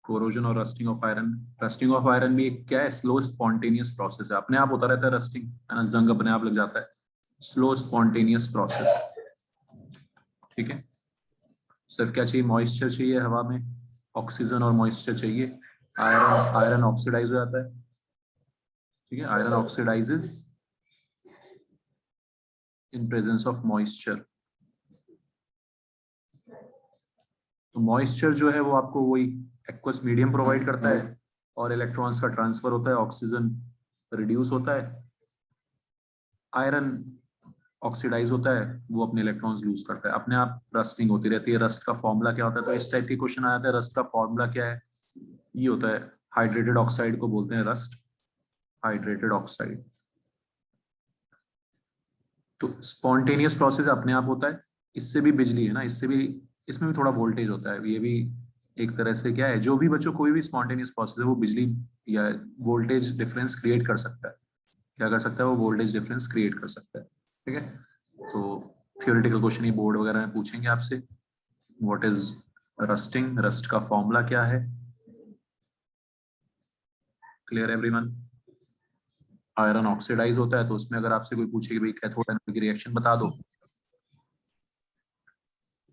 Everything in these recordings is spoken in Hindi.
कोरोजन और rusting of iron. Rusting of iron भी एक क्या है, स्लो स्पॉन्टेनियस प्रोसेस है, अपने आप होता रहता है रस्टिंग, है ना, जंग अपने आप लग जाता है, स्लो स्पॉन्टेनियस प्रोसेस। ठीक है, सिर्फ क्या चाहिए, मॉइस्चर चाहिए हवा में, ऑक्सीजन और मॉइस्चर चाहिए, आयरन आयरन ऑक्सीडाइज हो जाता है। ठीक है, iron oxidises in presence of moisture. तो मॉइस्चर जो है वो आपको वही एक्वस मीडियम प्रोवाइड करता है और इलेक्ट्रॉन्स का ट्रांसफर होता है, ऑक्सीजन रिड्यूस होता है, आयरन ऑक्सीडाइज होता है, वो अपने इलेक्ट्रॉन्स लूज करता है, अपने आप रस्टिंग होती रहती है। रस्ट का फॉर्मूला क्या होता है, तो इस टाइप के क्वेश्चन आ जाते हैं, रस्ट का फॉर्मूला क्या है, ये होता है हाइड्रेटेड ऑक्साइड को बोलते हैं रस्ट, हाइड्रेटेड ऑक्साइड। तो स्पॉन्टेनियस प्रोसेस अपने आप होता है, इससे भी बिजली है ना, इससे भी, इसमें भी थोड़ा वोल्टेज होता है, ये भी एक तरह से क्या है, जो भी बच्चों कोई भी स्पॉन्टेनियस प्रोसेस है वो बिजली या वोल्टेज डिफरेंस क्रिएट कर सकता है। क्या कर सकता है, वो वोल्टेज डिफरेंस क्रिएट कर सकता है। ठीक है, तो थियोरेटिकल क्वेश्चन ही बोर्ड वगैरह में पूछेंगे आपसे, व्हाट इज रस्टिंग, रस्ट का फॉर्मूला क्या है। Clear everyone. आयरन ऑक्सीडाइज होता है, तो उसमें अगर आपसे कोई पूछे कि भाई कैथोड एनोड की रिएक्शन बता दो,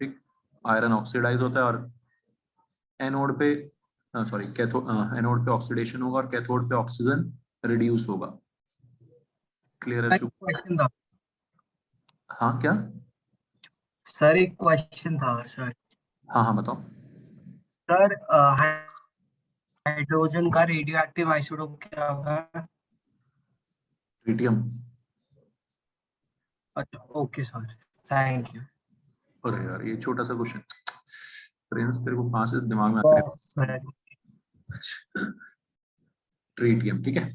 ठीक, आयरन ऑक्सीडाइज होता है और एनोड पे, सॉरी कैथोड, एनोड पे ऑक्सीडेशन होगा और कैथोड पे ऑक्सीजन रिड्यूस होगा। क्लियर है? क्वेश्चन था हाँ क्या सर, एक क्वेश्चन था सर। हाँ हाँ बताओ। सर हाइड्रोजन का रेडियो एक्टिव आइसोटोप क्या होगा? ट्रिटियम। अच्छा, ओके सर, थैंक यू। अरे यार ये छोटा सा क्वेश्चन, प्रिंस तेरे को कहाँ से दिमाग में आ गया? अच्छा, ट्रिटियम, ठीक है,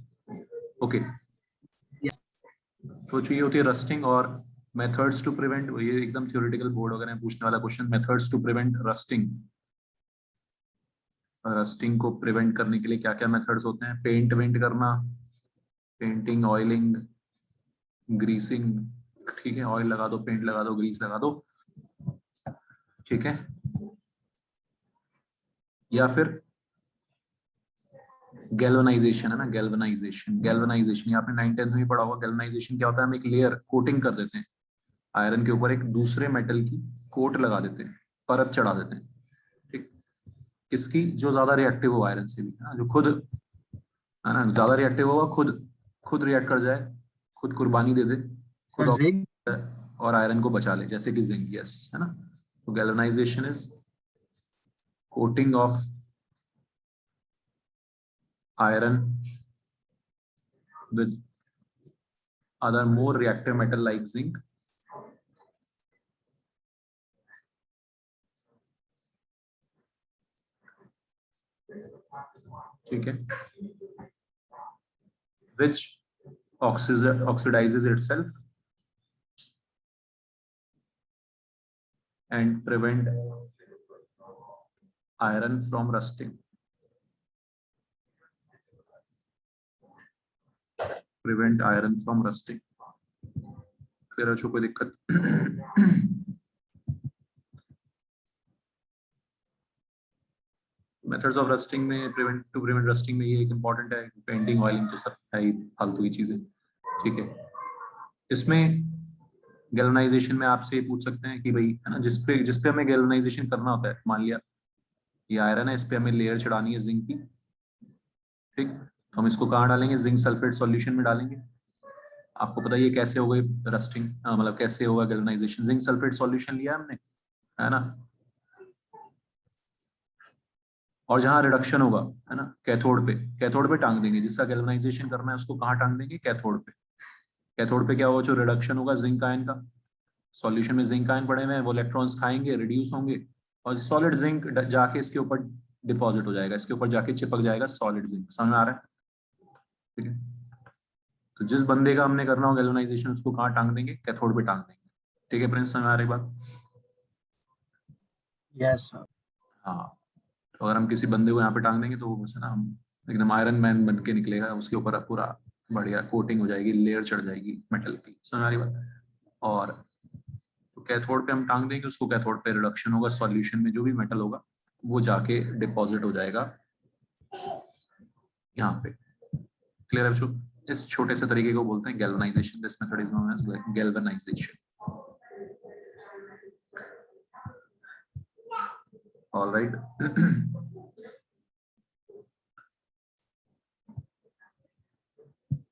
ओके। तो चाहिए होती है रस्टिंग और मेथड्स टू प्रिवेंट, ये एकदम थ्योरेटिकल बोर्ड वगैरह में पूछने वाला question, methods to prevent rusting. Rusting को प्रिवेंट करने के लिए क्या क्या मेथड्स होते हैं, पेंट वेंट करना, पेंटिंग, ऑयलिंग, ग्रीसिंग, ठीक है, ऑयल लगा दो, पेंट लगा दो, ग्रीस लगा दो, ठीक है, या फिर गैल्वेनाइजेशन, है ना, गैल्वेनाइजेशन, गैल्वेनाइजेशन, आपने 9th-10th में पढ़ा होगा। गैल्वेनाइजेशन क्या होता है, हम एक लेयर कोटिंग कर देते हैं आयरन के ऊपर, एक दूसरे मेटल की कोट लगा देते हैं, परत चढ़ा देते हैं, ठीक, इसकी जो ज्यादा रिएक्टिव हो आयरन से भी, है ना, जो खुद, है ना, ज्यादा रिएक्टिव होगा, खुद खुद रिएक्ट कर जाए, खुद कुर्बानी दे दे, खुद और आयरन को बचा ले, जैसे कि जिंक, यस, है ना। तो galvanisation is coating of iron with other more reactive metal like zinc, ठीक है, which oxidizes itself and prevent iron from rusting, prevent iron from rusting। फिर अच्छो कोई दिक्कत? मेथड्स ऑफ रस्टिंग में, टू प्रिवेंट रस्टिंग में ये एक इंपॉर्टेंट है, पेंटिंग, ऑयलिंग तो सब है ही फालतू की चीजें, ठीक है। इसमें गैल्वेनाइजेशन में आपसे ये पूछ सकते हैं कि भाई, है ना, जिसपे हमें गैल्वेनाइजेशन करना होता है, मान लिया ये आयरन है, इस पे हमें लेयर चढ़ानी है जिंक की, ठीक, तो हम इसको कहाँ डालेंगे, जिंक सल्फेट सॉल्यूशन में डालेंगे। आपको पता है ये कैसे हो गई रस्टिंग, मतलब कैसे होगा गैल्वेनाइजेशन, जिंक सल्फेट सॉल्यूशन लिया हमने, है ना, और जहां रिडक्शन होगा, है ना, कैथोड पे टांग देंगे, जिसका गैल्वेनाइजेशन करना है उसको कहाँ टांग देंगे, कैथोड पे। कैथोड पे क्या होगा, जो रिडक्शन होगा जिंक आयन का, सॉल्यूशन में जिंक आयन पड़े हुए हैं, वो इलेक्ट्रॉन्स खाएंगे, रिड्यूस होंगे, और सॉलिड जिंक जाके इसके ऊपर डिपॉजिट हो जाएगा, इसके ऊपर जाके चिपक जाएगा सॉलिड जिंक। समझ में आ रहा है? ठीक है, तो जिस बंदे का हमने करना हो गैल्वेनाइजेशन, उसको कहाँ टांग देंगे, कैथोड पे टांग देंगे। ठीक है प्रिंस, समझ में आ रही बात? Yes sir. हाँ, तो अगर हम किसी बंदे को यहाँ पे टांग देंगे तो वो ना, हम एकदम आयरन मैन बन के निकलेगा, उसके ऊपर पूरा बढ़िया कोटिंग हो जाएगी, लेयर चढ़ जाएगी मेटल की। समझ आ रही बात? और तो कैथोड पे हम टांग देंगे उसको, कैथोड पे रिडक्शन होगा, सॉल्यूशन में जो भी मेटल होगा वो जाके डिपॉजिट हो जाएगा यहाँ पे। क्लियर है बच्चों? इस छोटे से तरीके को बोलते हैं galvanization. This method is known as galvanization. Alright.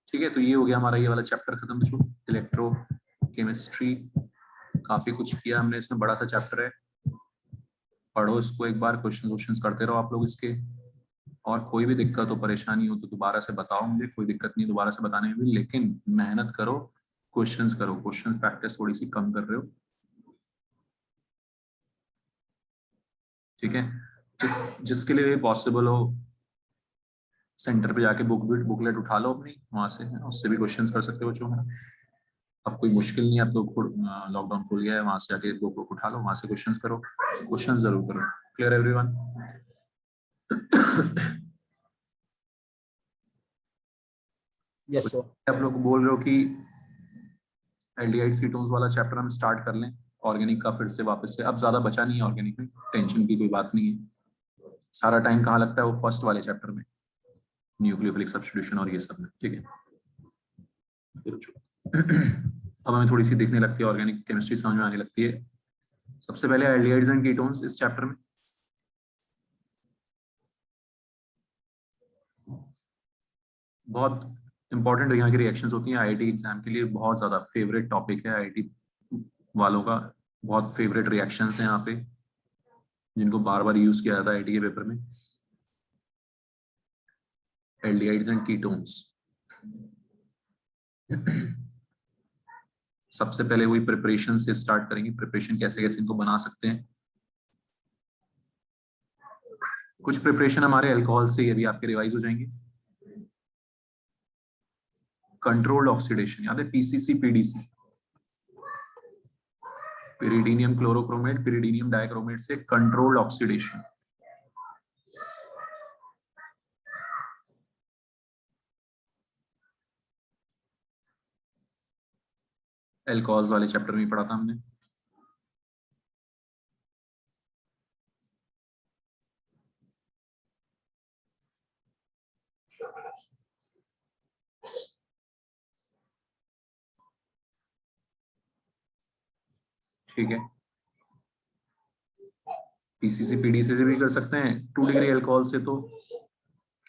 ठीक है, तो ये हो गया हमारा ये वाला चैप्टर खत्म बच्चों, इलेक्ट्रो केमिस्ट्री। काफी कुछ किया हमने इसमें, बड़ा सा चैप्टर है, पढ़ो इसको एक बार, क्वेश्चंस करते रहो आप लोग इसके। और कोई भी दिक्कत हो, परेशानी हो तो दोबारा से बताओ मुझे, कोई दिक्कत नहीं दोबारा से बताने में भी, लेकिन मेहनत करो, क्वेश्चंस करो, क्वेश्चन प्रैक्टिस थोड़ी सी कम कर रहे हो। ठीक है, जिसके लिए भी पॉसिबल हो सेंटर पे जाके बुकलेट उठा लो अपनी, वहां से उससे भी क्वेश्चंस कर सकते हो बच्चों। अब कोई मुश्किल नहीं है, अब तो लॉकडाउन खुल गया है, वहां से जाके बुक उठा लो, वहां से क्वेश्चंस करो, क्वेश्चंस जरूर करो। Clear everyone? Yes sir. आप लोग बोल रहे हो कि एल्डिहाइड्स कीटोन्स वाला चैप्टर हम स्टार्ट कर लें, ऑर्गेनिक का फिर से वापस से। अब ज्यादा बचा नहीं है ऑर्गेनिक में, टेंशन की कोई बात नहीं है। सारा टाइम कहाँ लगता है? वो फर्स्ट वाले चैप्टर में, न्यूक्लियोफिलिक सब्स्टिट्यूशन और ये सब में। ठीक है, अब हमें थोड़ी सी दिखने लगती है ऑर्गेनिक केमिस्ट्री, समझ में आने लगती है। सबसे पहले एल्डिहाइड्स एंड कीटोन्स इस चैप्टर में। बहुत इंपॉर्टेंट यहाँ की रिएक्शंस होती हैं, आईआईटी एग्जाम के लिए बहुत ज्यादा फेवरेट टॉपिक है आईआईटी वालों का। बहुत फेवरेट रिएक्शंस हैं यहाँ पे, जिनको बार बार यूज किया जाता है आईआईटी के पेपर में। Aldehydes and ketones. सबसे पहले वही प्रिपरेशन से स्टार्ट करेंगे, प्रिपरेशन कैसे कैसे इनको बना सकते हैं। कुछ प्रिपरेशन हमारे अल्कोहल से, ये भी आपके रिवाइज हो जाएंगे। कंट्रोल्ड ऑक्सीडेशन याद है, पीसीसी पीडीसी, पिरिडीनियम क्लोरोक्रोमेट, पिरिडीनियम डाइक्रोमेट से कंट्रोल्ड ऑक्सीडेशन। अल्कोहल्स वाले चैप्टर में पढ़ा था हमने। ठीक है, पीसीसी पीडीसी से भी कर सकते हैं। 2 डिग्री अल्कोहल से तो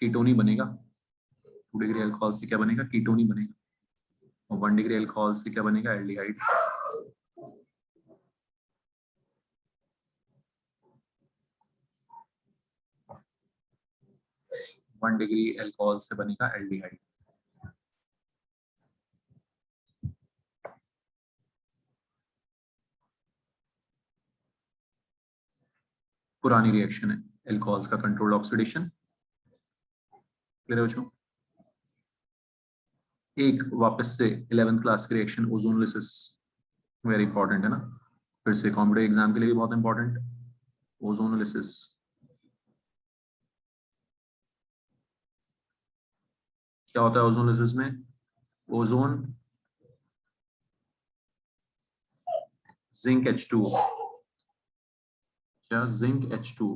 कीटोन ही बनेगा। 2 डिग्री अल्कोहल से क्या बनेगा? कीटोन ही बनेगा। और 1 डिग्री अल्कोहल से क्या बनेगा? एल्डिहाइड। 1 डिग्री अल्कोहल से बनेगा एल्डिहाइड। पुरानी रिएक्शन है अल्कोहल्स का कंट्रोल्ड ऑक्सीडेशन। क्लियर है बच्चों? एक वापस से 11th क्लास की रिएक्शन ओजोनोलिसिस, वेरी इंपॉर्टेंट है ना, फिर से कॉम्पिटिटिव एग्जाम के लिए भी बहुत इंपॉर्टेंट। ओजोनोलिसिस क्या होता है? ओजोनोलिसिस में ओजोन जिंक H2, क्या जिंक H2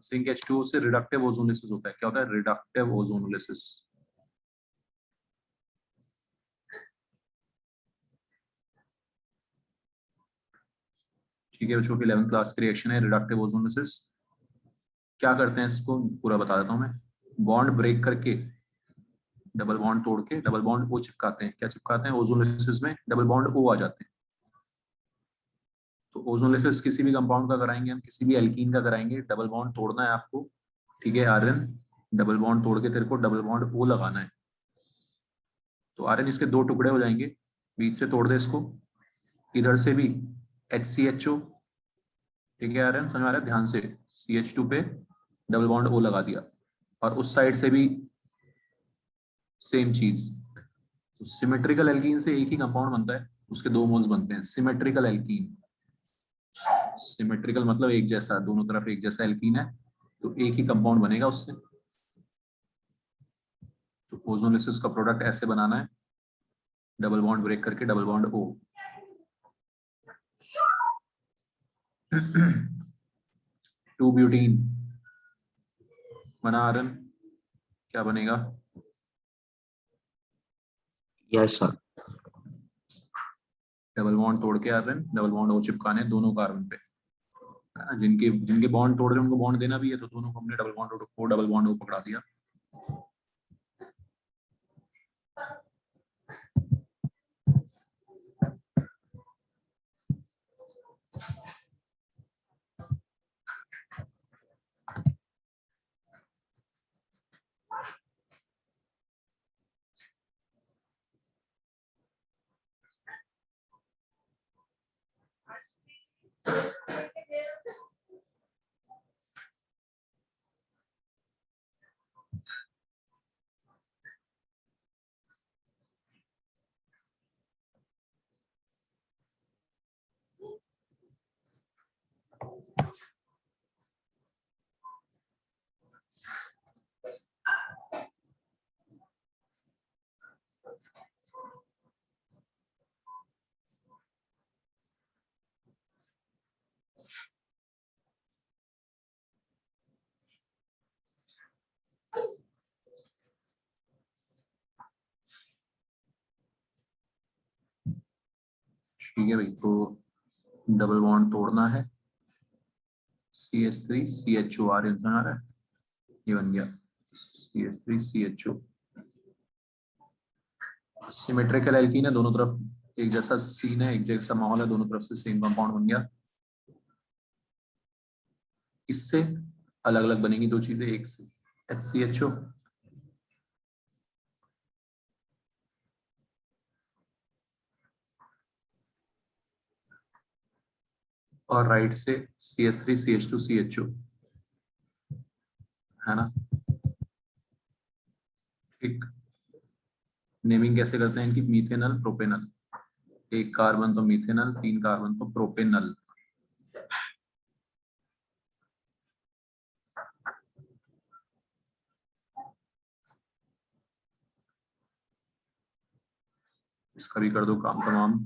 जिंक H2O से रिडक्टिव ओजोनोलिसिस होता है। क्या होता है? Reductive ozonolysis. ठीक है बच्चों, 11th क्लास की रिएक्शन है रिडक्टिव ओजोनोलिसिस। क्या करते हैं इसको पूरा बता देता हूं मैं। बॉन्ड ब्रेक करके, डबल बॉन्ड तोड़ के डबल बॉन्ड O चिपकाते हैं। क्या चिपकाते हैं? ओजोनोलिसिस में डबल बॉन्ड O आ जाते हैं। तो ओजोनोलिसिस किसी भी कंपाउंड का कराएंगे हम, किसी भी एल्कीन का कराएंगे, डबल बॉन्ड तोड़ना है आपको। ठीक है आर्यन, डबल बॉन्ड तोड़ के तेरे को डबल बॉन्ड O लगाना है। तो आर्यन इसके 2 टुकड़े हो जाएंगे, बीच से तोड़ दे इसको। इधर से भी HCHO। ठीक है आर्यन, समझ आ रहा है? ध्यान से, CH2 पे डबल बॉन्ड O लगा दिया। और उस साइड से भी सेम चीज। तो सिमेट्रिकल एल्कीन से एक ही कंपाउंड बनता है, उसके 2 मोल्स बनते हैं। सिमेट्रिकल एल्कीन, सिमेट्रिकल मतलब एक जैसा, दोनों तरफ एक जैसा एल्कीन है, तो एक ही कंपाउंड बनेगा उससे। तो ओजोनलिसिस का प्रोडक्ट ऐसे बनाना है, डबल बॉन्ड ब्रेक करके डबल बॉन्ड O। 2 ब्यूटीन बना आयरन, क्या बनेगा? Yes, sir. डबल बॉन्ड तोड़ के आयरन डबल बॉन्ड O चिपकाने दोनों कार्बन पे, है ना? जिनके जिनके बॉन्ड तोड़ रहे हैं उनको बॉन्ड देना भी है, तो दोनों को हमने डबल बॉन्ड O पकड़ा दिया। ठीक है भाई, तो डबल बॉन्ड तोड़ना है, CH3 CHO आ रहा है, ये बन गया CH3 CHO। सिमेट्रिकल एल्कीन है, दोनों तरफ एक जैसा सीन है, एक जैसा माहौल है, दोनों तरफ से सेम कंपाउंड बन गया। इससे अलग अलग बनेगी दो चीजें, एक से HCHO और राइट से CH3 CH2 CHO, है ना? ठीक, नेमिंग कैसे करते हैं इनकी? मीथेनल प्रोपेनल, एक कार्बन तो मीथेनल, 3 कार्बन तो प्रोपेनल। इसका भी कर दो काम तमाम।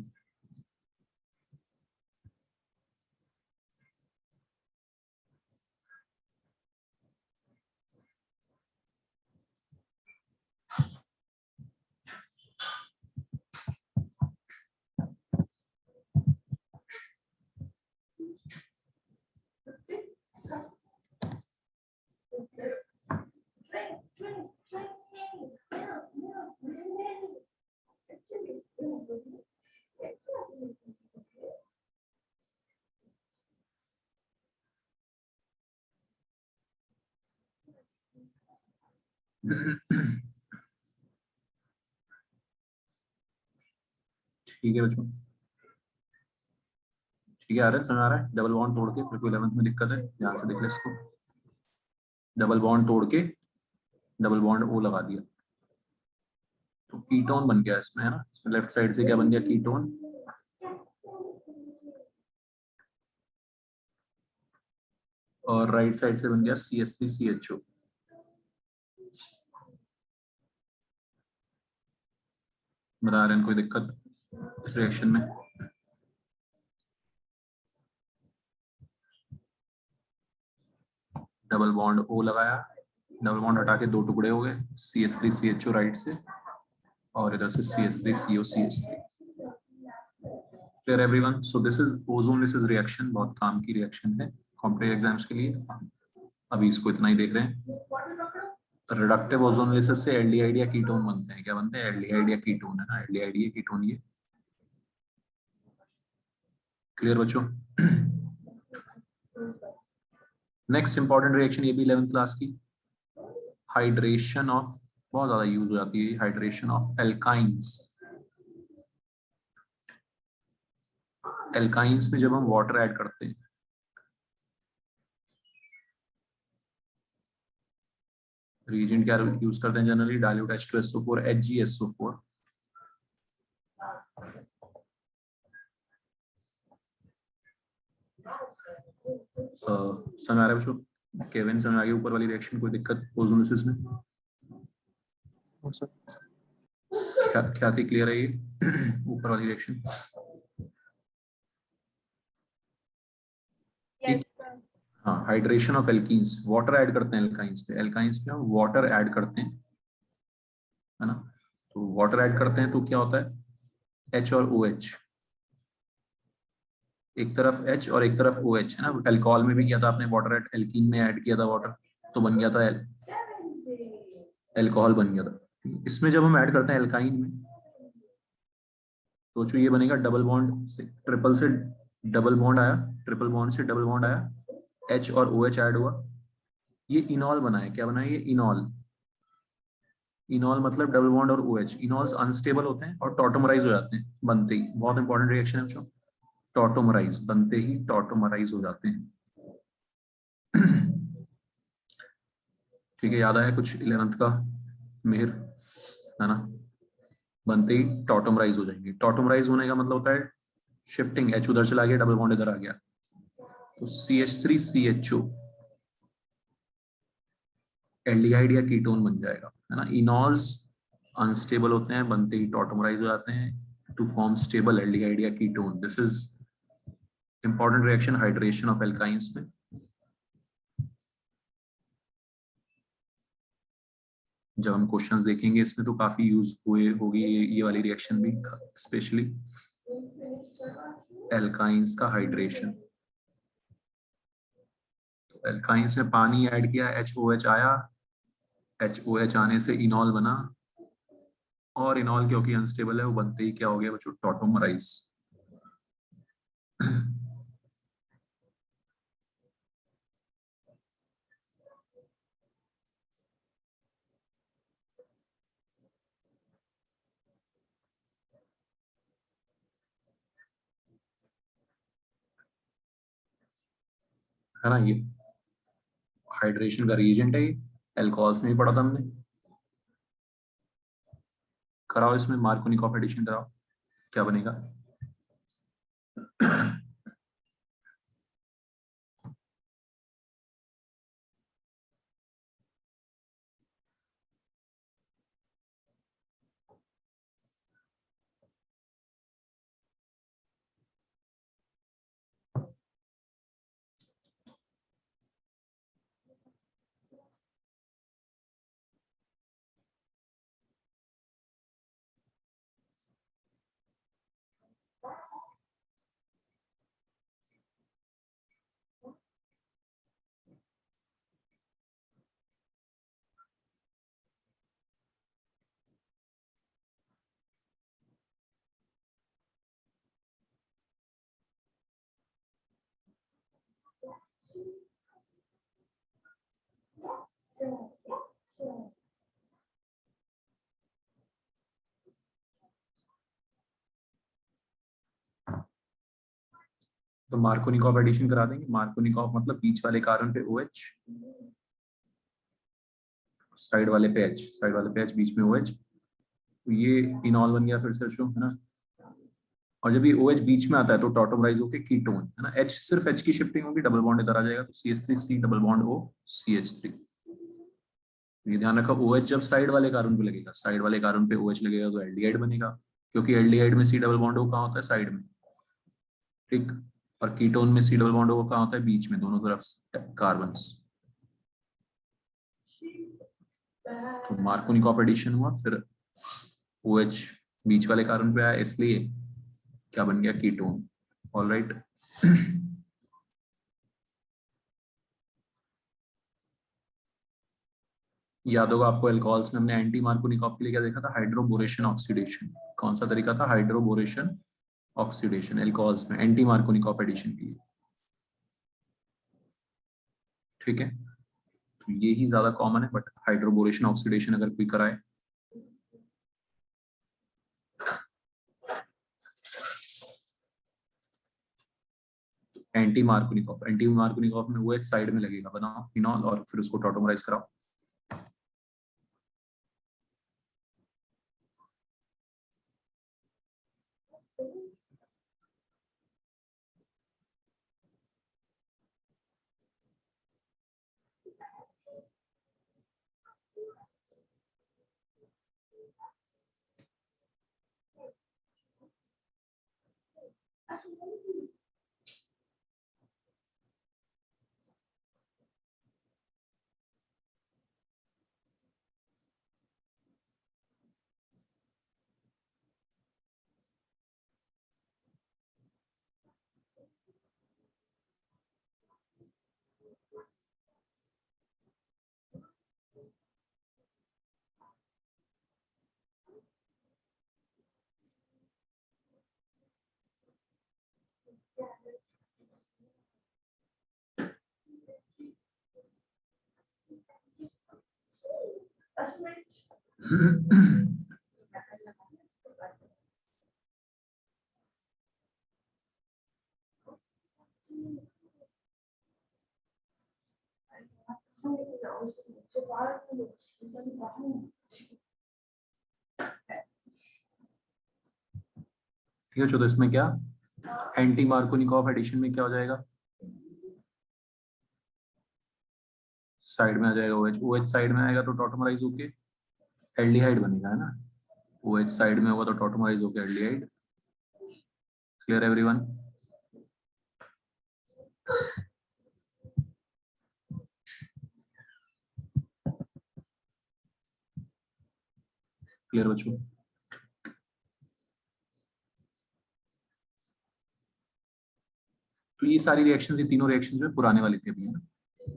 ठीक है बच्चों, ठीक है आरएस समझ आ रहा है? डबल बॉन्ड तोड़ के, फिर 11th में दिक्कत है, ध्यान से देख ले इसको। डबल बॉन्ड तोड़ के डबल बॉन्ड O लगा दिया, तो कीटोन बन गया इसमें, है ना? इसमें लेफ्ट साइड से क्या बन गया? कीटोन। और राइट साइड से बन गया CH3 CHO। बता रहे हैं कोई दिक्कत इस रिएक्शन में? डबल बॉन्ड O लगाया, डबल बॉन्ड हटा के दो टुकड़े हो गए, CH3 CHO राइट से और इधर से CH3 CO CH3। Clear everyone? So this is ozonolysis reaction, बहुत काम की रिएक्शन है कॉम्पिटिटिव एग्जाम्स के लिए। अभी इसको इतना ही देख रहे हैं। रिडक्टिव ओजोनलिसिस से एल्डिहाइड या कीटोन बनते हैं। क्या बनते हैं? एल्डिहाइड या कीटोन, है ना? एल्डिहाइड या कीटोन ये। क्लियर बच्चों? नेक्स्ट इंपॉर्टेंट रिएक्शन, ये भी 11th क्लास की, हाइड्रेशन ऑफ, बहुत ज्यादा यूज हो जाती है, हाइड्रेशन ऑफ एल्काइंस। एल्काइंस में जब हम वाटर ऐड करते हैं, रिएजेंट क्या यूज करते हैं जनरली? Dilute H2SO4 HgSO4। समझ आ रहा है बच्चों? केविन समझ आ गया ऊपर वाली रिएक्शन? कोई दिक्कत ओजोनलिसिस में? क्या थी, क्लियर है ये ऊपर वाली रिएक्शन? Yes, sir. हाँ, hydration of alkenes, water add करते हैं एल्काइंस पे, एल्काइंस पे हम वाटर ऐड करते हैं, है ना। तो वाटर ऐड करते हैं तो क्या होता है, H और OH, एक तरफ H और एक तरफ OH, है ना। अल्कोहल में भी किया था आपने वाटर ऐड, एल्कीन में ऐड किया था वाटर, तो बन गया था अल्कोहल बन गया था। इसमें जब हम ऐड करते हैं एल्काइन में, तो जो ये बनेगा डबल बॉन्ड से ट्रिपल से डबल बॉन्ड आया, ट्रिपल बॉन्ड से डबल बॉन्ड आया, H और OH ऐड हुआ, ये इनॉल बना है। क्या बना है ये, इनॉल। इनॉल मतलब डबल बॉन्ड और OH। इनॉल्स अनस्टेबल होते हैं और टॉटोमराइज हो जाते हैं बनते ही, बहुत इंपॉर्टेंट रिएक्शन है बच्चों, टॉटोमराइज, बनते ही टॉटोमराइज हो जाते हैं। ठीक है, याद आया कुछ 11th का मेहर, है ना। बनते ही टॉटोमराइज हो जाएंगे। टॉटोमराइज होने का मतलब होता है शिफ्टिंग, H उधर चला गया, डबल बॉन्ड इधर आ गया, तो CH3CHO एल्डिहाइड या कीटोन बन जाएगा, है ना। इनॉल्स अनस्टेबल होते हैं, बनते ही टॉटोमराइज हो जाते हैं टू फॉर्म स्टेबल एल्डिहाइड या ketone. This is important reaction hydration of alkynes में। जब हम क्वेश्चंस देखेंगे इसमें तो काफी यूज हुए होगी ये वाली रिएक्शन भी, स्पेशली एल्काइंस का हाइड्रेशन। तो एल्काइंस में पानी ऐड किया, HOH आया, HOH आने से इनॉल बना, और इनॉल क्योंकि अनस्टेबल है वो बनते ही क्या हो गया बच्चों, टॉटोमराइज। है ना, ये हाइड्रेशन का रीजेंट है, ये एल्कोहल्स में ही पढ़ा था हमने। कराओ इसमें मार्कोनिकॉफ एडिशन कराओ, क्या बनेगा। तो मार्कोनिकॉफ एडिशन करा देंगे। मार्कोनिकॉफ मतलब बीच वाले कार्बन पे OH, साइड वाले पे H, साइड वाले पे H, बीच में OH, तो ये इनॉल बन गया फिर से शो, है ना। और जब ये OH बीच में आता है तो टॉटोमराइज होके कीटोन, है ना। H सिर्फ H की शिफ्टिंग होगी, डबल बॉन्ड इधर आ जाएगा, तो CH3C double bond O CH3। ये ध्यान रखा, OH जब साइड वाले कार्बन पे लगेगा, साइड वाले कार्बन पे OH लगेगा तो एल्डिहाइड बनेगा, क्योंकि एल्डिहाइड में C डबल बॉन्ड O कहाँ होता है, साइड में, ठीक। और कीटोन में C डबल बॉन्ड O कहाँ होता है, बीच में, दोनों तरफ कार्बन। तो मार्कोनिकॉफ एडिशन हुआ, फिर OH बीच वाले कार्बन पे आया, इसलिए क्या बन गया, कीटोन। ऑलराइट। याद होगा आपको अल्कोहल्स में हमने एंटी मार्कोनिकॉफ के लिए क्या देखा था, हाइड्रोबोरेशन ऑक्सीडेशन। कौन सा तरीका था, हाइड्रोबोरेशन ऑक्सीडेशन, अल्कोहल्स में एंटी मार्कोनिकॉफ एडिशन के लिए, ठीक है। तो ये ही ज्यादा कॉमन है, बट हाइड्रोबोरेशन ऑक्सीडेशन अगर कोई कराए, एंटी मार्कोनिकॉफ में वो एक साइड में लगेगा, बनाओ फिनॉल और फिर उसको टॉटोमराइज कराओ। ठीक है, तो इसमें क्या एंटी मार्कोनिकॉफ एडिशन में क्या हो जाएगा, साइड में आ जाएगा OH, OH साइड में आएगा तो टॉटोमराइज होके एल्डिहाइड बनेगा, है ना। OH साइड में होगा तो टॉटोमराइज होके एल्डिहाइड। Clear everyone? क्लियर बच्चों? तो ये सारी रिएक्शन, ये तीनों रिएक्शन जो है पुराने वाली थी अभी, है ना।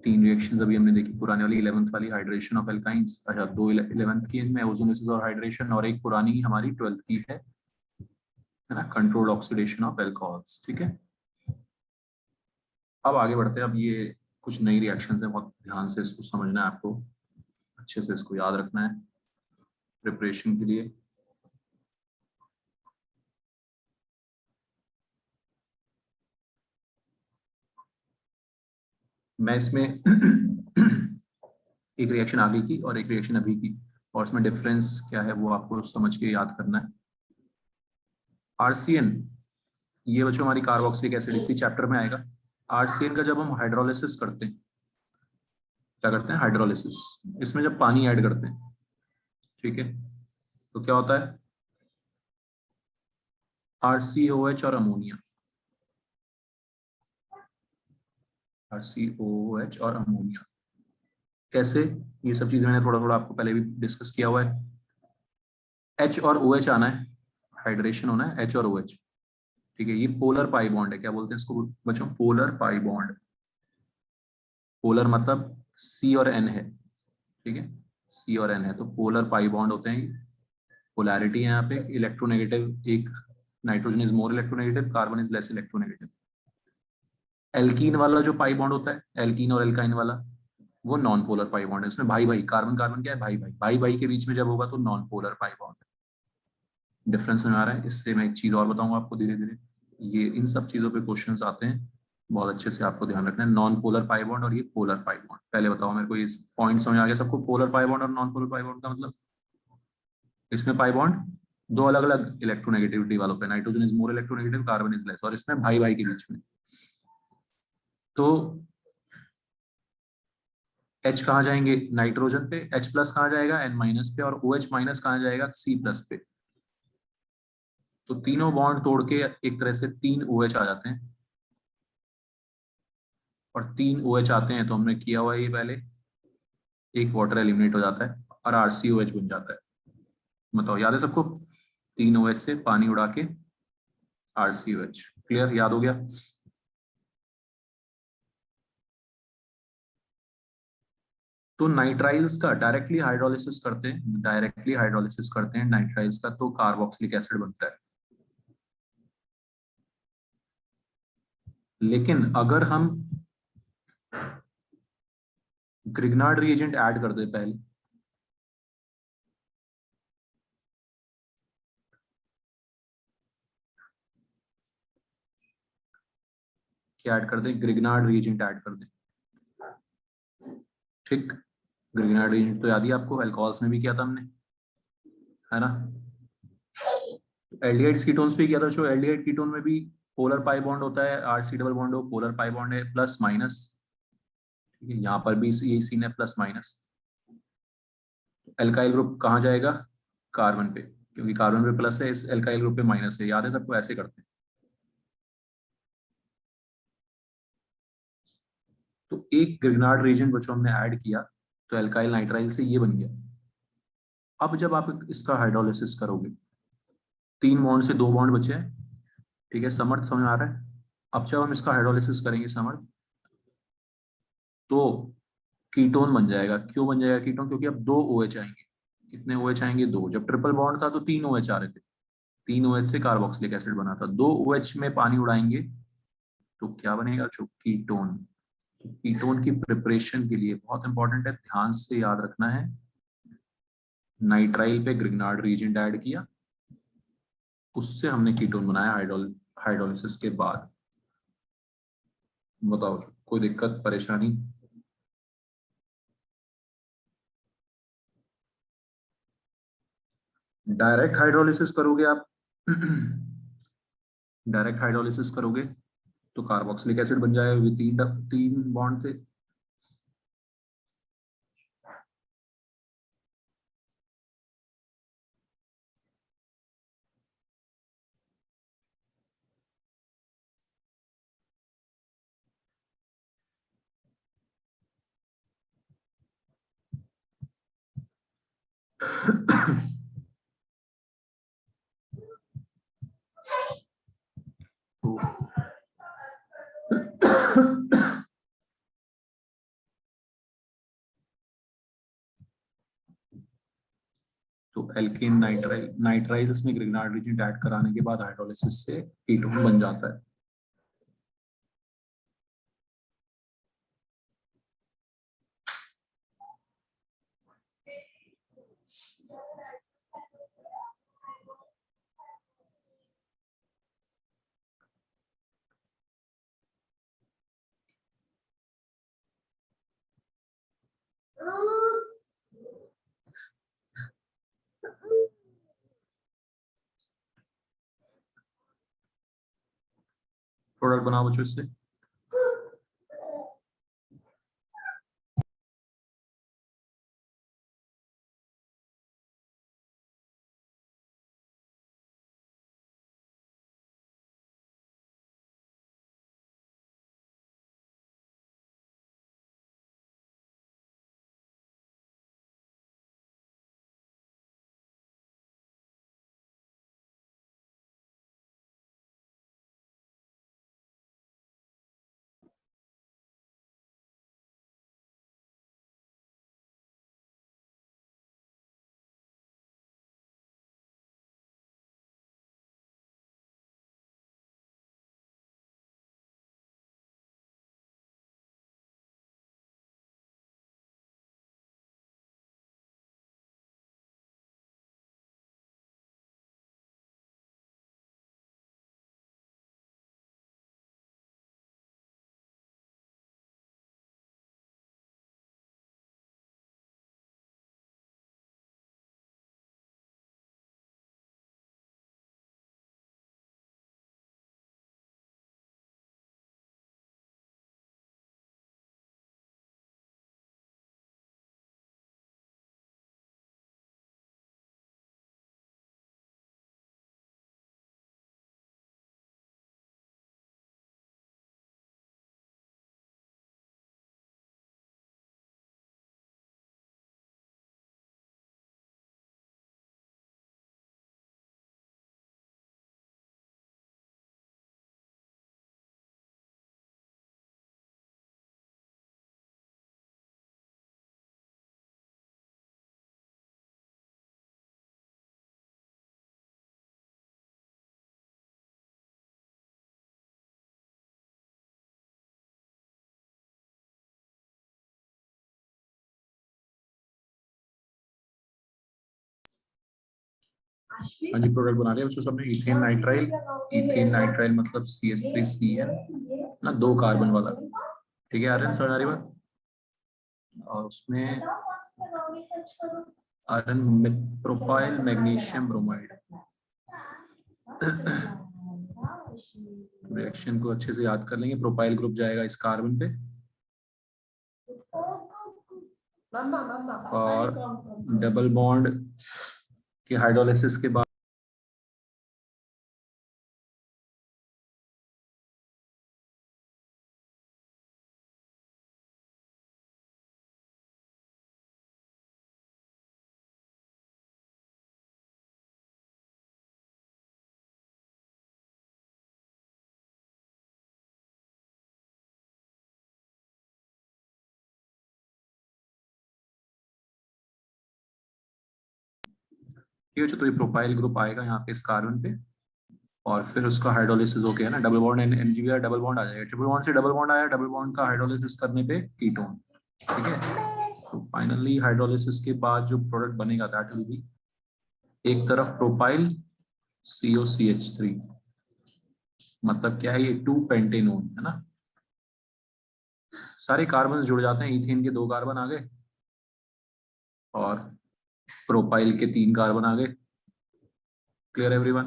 3 रिएक्शन अभी हमने देखी पुराने वाली, 11th वाली हाइड्रेशन ऑफ एल्काइंस, अच्छा 2 11th की इनमें ओजोनोसिस और हाइड्रेशन, और एक पुरानी हमारी 12th की है ना, कंट्रोल्ड ऑक्सीडेशन ऑफ अल्कोहल्स। ठीक है, अब आगे बढ़ते हैं। अब ये कुछ नई रिएक्शन है, बहुत ध्यान से इसको समझना है आपको, अच्छे से इसको याद रखना है प्रिपरेशन के लिए। मैं इसमें एक रिएक्शन आगे की और एक रिएक्शन अभी की, और इसमें डिफरेंस क्या है वो आपको समझ के याद करना है। RCN, ये बच्चों हमारी कार्बोक्सिलिक एसिड, इसी चैप्टर में आएगा। RCN का जब हम हाइड्रोलिसिस करते हैं, क्या करते हैं, हाइड्रोलिसिस, इसमें जब पानी ऐड करते हैं, ठीक है, तो क्या होता है, RCOH और अमोनिया, RCOH और अमोनिया कैसे, ये सब चीजें मैंने थोड़ा थोड़ा आपको पहले भी डिस्कस किया हुआ है। H और OH आना है, हाइड्रेशन होना है H और OH, ठीक है। ये पोलर पाई बॉन्ड है, क्या बोलते हैं इसको बच्चों, पोलर पाई बॉन्ड। पोलर मतलब C और N है, ठीक है, C और N है, तो पोलर पाई बॉन्ड होते हैं। पोलैरिटी है यहाँ पे, इलेक्ट्रोनेगेटिव, एक nitrogen is more electronegative, carbon is less electronegative. Alkene वाला जो पाई बॉन्ड होता है, एल्कीन और एल्काइन वाला, वो नॉन पोलर पाई बॉन्ड है। उसमें भाई भाई, कार्बन कार्बन क्या है, भाई भाई, भाई भाई के बीच में जब होगा तो नॉन पोलर पाई बॉन्ड है। डिफरेंस में आ रहा है। इससे मैं एक चीज और बताऊंगा आपको धीरे धीरे, ये इन सब चीजों पे क्वेश्चंस आते हैं, बहुत अच्छे से आपको ध्यान रखना है। नॉन पोलर पाई बॉन्ड और ये पोलर पाई बॉन्ड, पहले बताओ मेरे को ये पॉइंट समझ आ गया सबको, पोलर पाई बॉन्ड और नॉन पोलर पाई बॉन्ड का मतलब, इसमें पाई बॉन्ड दो अलग अलग इलेक्ट्रोनेगेटिविटी वालों पे, nitrogen is more electronegative, carbon is less, और इसमें भाई भाई के बीच में। तो H कहाँ जाएंगे, नाइट्रोजन पे, H प्लस कहाँ जाएगा, N माइनस पे, और OH माइनस कहाँ जाएगा, C प्लस पे। तो तीनों बॉन्ड तोड़ के एक तरह से 3 OH आ जाते हैं, और 3 OH आते हैं तो हमने किया हुआ ये पहले, एक वाटर एलिमिनेट हो जाता है और RCOH बन जाता है। बताओ याद है सबको, 3 OH से पानी उड़ा के RCOH। क्लियर, याद हो गया? तो नाइट्राइल्स का डायरेक्टली हाइड्रोलिसिस करते हैं, डायरेक्टली हाइड्रोलिसिस करते हैं नाइट्राइल्स का, तो कार्बोक्सिलिक एसिड बनता है। लेकिन अगर हम ग्रिग्नार्ड रिएजेंट ऐड कर दे पहले, क्या ऐड कर दें, ग्रिग्नार्ड रिएजेंट ऐड कर दें, ठीक। ग्रिग्नार्ड रिएजेंट तो याद ही आपको, अल्कोहल्स में भी किया था हमने, है ना। एल्डिहाइड्स कीटोन्स पे किया था, जो एल्डिहाइड कीटोन में भी पोलर पाई बॉन्ड होता है, RC डबल बॉन्ड हो, पोलर पाई बॉन्ड है, प्लस माइनस, ठीक है। यहाँ पर भी यही सीन है, प्लस माइनस। एल्काइल ग्रुप कहाँ जाएगा, कार्बन पे, क्योंकि कार्बन पे प्लस है, इस एल्काइल ग्रुप पे माइनस है, याद है सबको, ऐसे करते हैं। तो एक ग्रिग्नार्ड रिएजेंट बच्चों हमने ऐड किया, तो एल्काइल नाइट्राइल से ये बन गया। अब जब आप इसका हाइड्रोलिसिस करोगे, 3 बॉन्ड से 2 बॉन्ड बचे हैं, ठीक है, समर्थ समझ में आ रहा है। अब जब हम इसका हाइड्रोलिसिस करेंगे समर्थ, तो कीटोन बन जाएगा। क्यों बन जाएगा कीटोन? क्योंकि अब 2 OH आएंगे। कितने OH आएंगे? 2। जब ट्रिपल बॉन्ड था तो 3 OH आ रहे थे, 3 OH से कार्बोक्सिलिक एसिड बना था। 2 OH में पानी उड़ाएंगे तो क्या बनेगा? जो कीटोन। कीटोन की प्रिपरेशन के लिए बहुत इंपॉर्टेंट है, ध्यान से याद रखना है। नाइट्राइल पे ग्रिग्नार्ड रीजेंट ऐड किया, उससे हमने कीटोन बनाया हाइड्रोलिसिस के बाद। बताओ कोई दिक्कत परेशानी? डायरेक्ट हाइड्रोलिसिस करोगे आप डायरेक्ट हाइड्रोलिसिस करोगे तो कार्बोक्सिलिक एसिड बन जाएगा, ये तीन तीन बॉन्ड थे। तो तो एल्केन नाइट्राइल्स में ग्रिग्नार्ड रीजेंट ऐड कराने के बाद हाइड्रोलिसिस से कीटोन बन जाता है। प्रोडक्ट बनाओ बच्चों इससे। हाँ जी, प्रोडक्ट बना लिया बच्चों सबने। इथेन नाइट्राइल, इथेन नाइट्राइल मतलब CH3CN ना, 2 कार्बन वाला। ठीक है आर्यन, समझ आ रही बात? और उसमें iron propyl magnesium bromide. Reaction को अच्छे से याद कर लेंगे। प्रोपाइल ग्रुप जाएगा इस कार्बन पे और डबल बॉन्ड के हाइड्रोलिसिस के बाद ठीक है। तो ये प्रोपाइल ग्रुप आएगा यहाँ पे इस कार्बन पे, और फिर उसका हाइड्रोलिसिस होके है ना, double bond NGBr double bond आ जाएगा, ट्रिपल बॉन्ड से डबल बॉन्ड आया, डबल बॉन्ड का हाइड्रोलिसिस करने पे कीटोन, ठीक है। तो फाइनली हाइड्रोलिसिस के बाद जो प्रोडक्ट बनेगा दैट विल बी एक तरफ प्रोपाइल COCH3, मतलब क्या है, ये 2 पेंटेनोन है ना, सारे कार्बन जुड़ जाते हैं, इथेन के 2 कार्बन आ गए और प्रोपाइल के 3 कार्बन आ गए। क्लियर एवरीवन,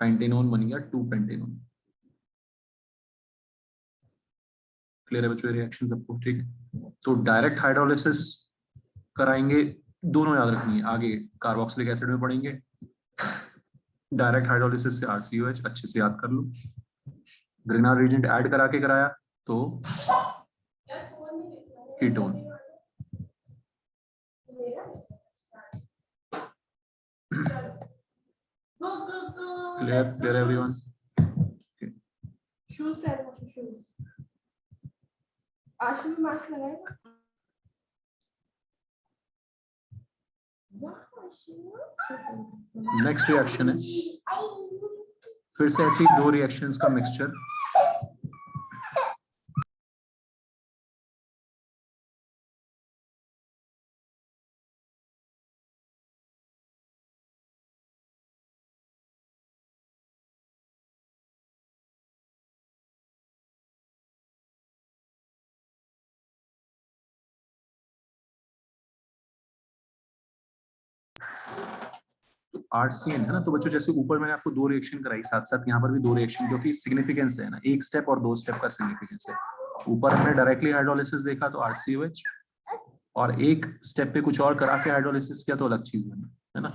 पेंटेनोन बन गया 2 पेंटेनोन। क्लियर है बच्चों रिएक्शन सबको, ठीक है। तो डायरेक्ट हाइड्रोलिसिस कराएंगे, दोनों याद रखनी है, आगे कार्बोक्सिलिक एसिड में पढ़ेंगे। डायरेक्ट हाइड्रोलिसिस से RCOH, अच्छे से याद कर लो। ग्रिग्नार्ड रिएजेंट ऐड करा के कराया तो ketone. Clear everyone. Shoes type shoes Ashu में मास्क लगाएगा। नेक्स्ट रिएक्शन है, फिर से ऐसी 2 रिएक्शंस का मिक्सचर। RCN है ना, तो बच्चों जैसे ऊपर मैंने आपको 2 रिएक्शन कराई, साथ साथ यहाँ पर भी 2 रिएक्शन, क्योंकि सिग्निफिकेंस है ना, 1 स्टेप और 2 स्टेप का सिग्निफिकेंस है। ऊपर हमने डायरेक्टली हाइड्रोलिसिस देखा तो RCOH, और 1 स्टेप पे कुछ और करा के हाइड्रोलिसिस किया तो अलग चीज बनी, है ना।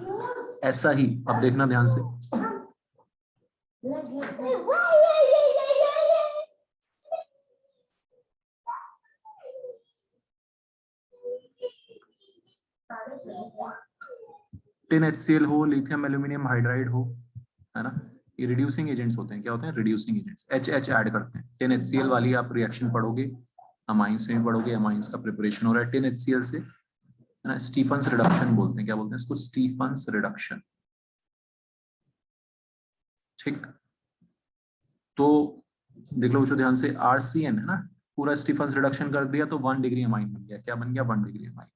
ऐसा ही अब देखना ध्यान से, टिन HCl हो, लिथियम एल्यूमिनियम हाइड्राइड हो, है ना, ये रिड्यूसिंग एजेंट्स होते हैं। क्या होते हैं? Reducing agents. HH ऐड करते हैं। टिन HCl वाली आप रिएक्शन पढ़ोगे, अमाइंस में पढ़ोगे, अमाइंस का प्रिपरेशन हो रहा है टिन HCl से, है ना। स्टीफन्स रिडक्शन बोलते हैं, क्या बोलते हैं इसको? स्टीफन्स रिडक्शन, ठीक। तो देख लो बच्चों ध्यान से, RCN है ना, पूरा स्टीफन्स रिडक्शन कर दिया तो 1 डिग्री अमाइन बन गया। क्या बन गया? 1 डिग्री अमाइन।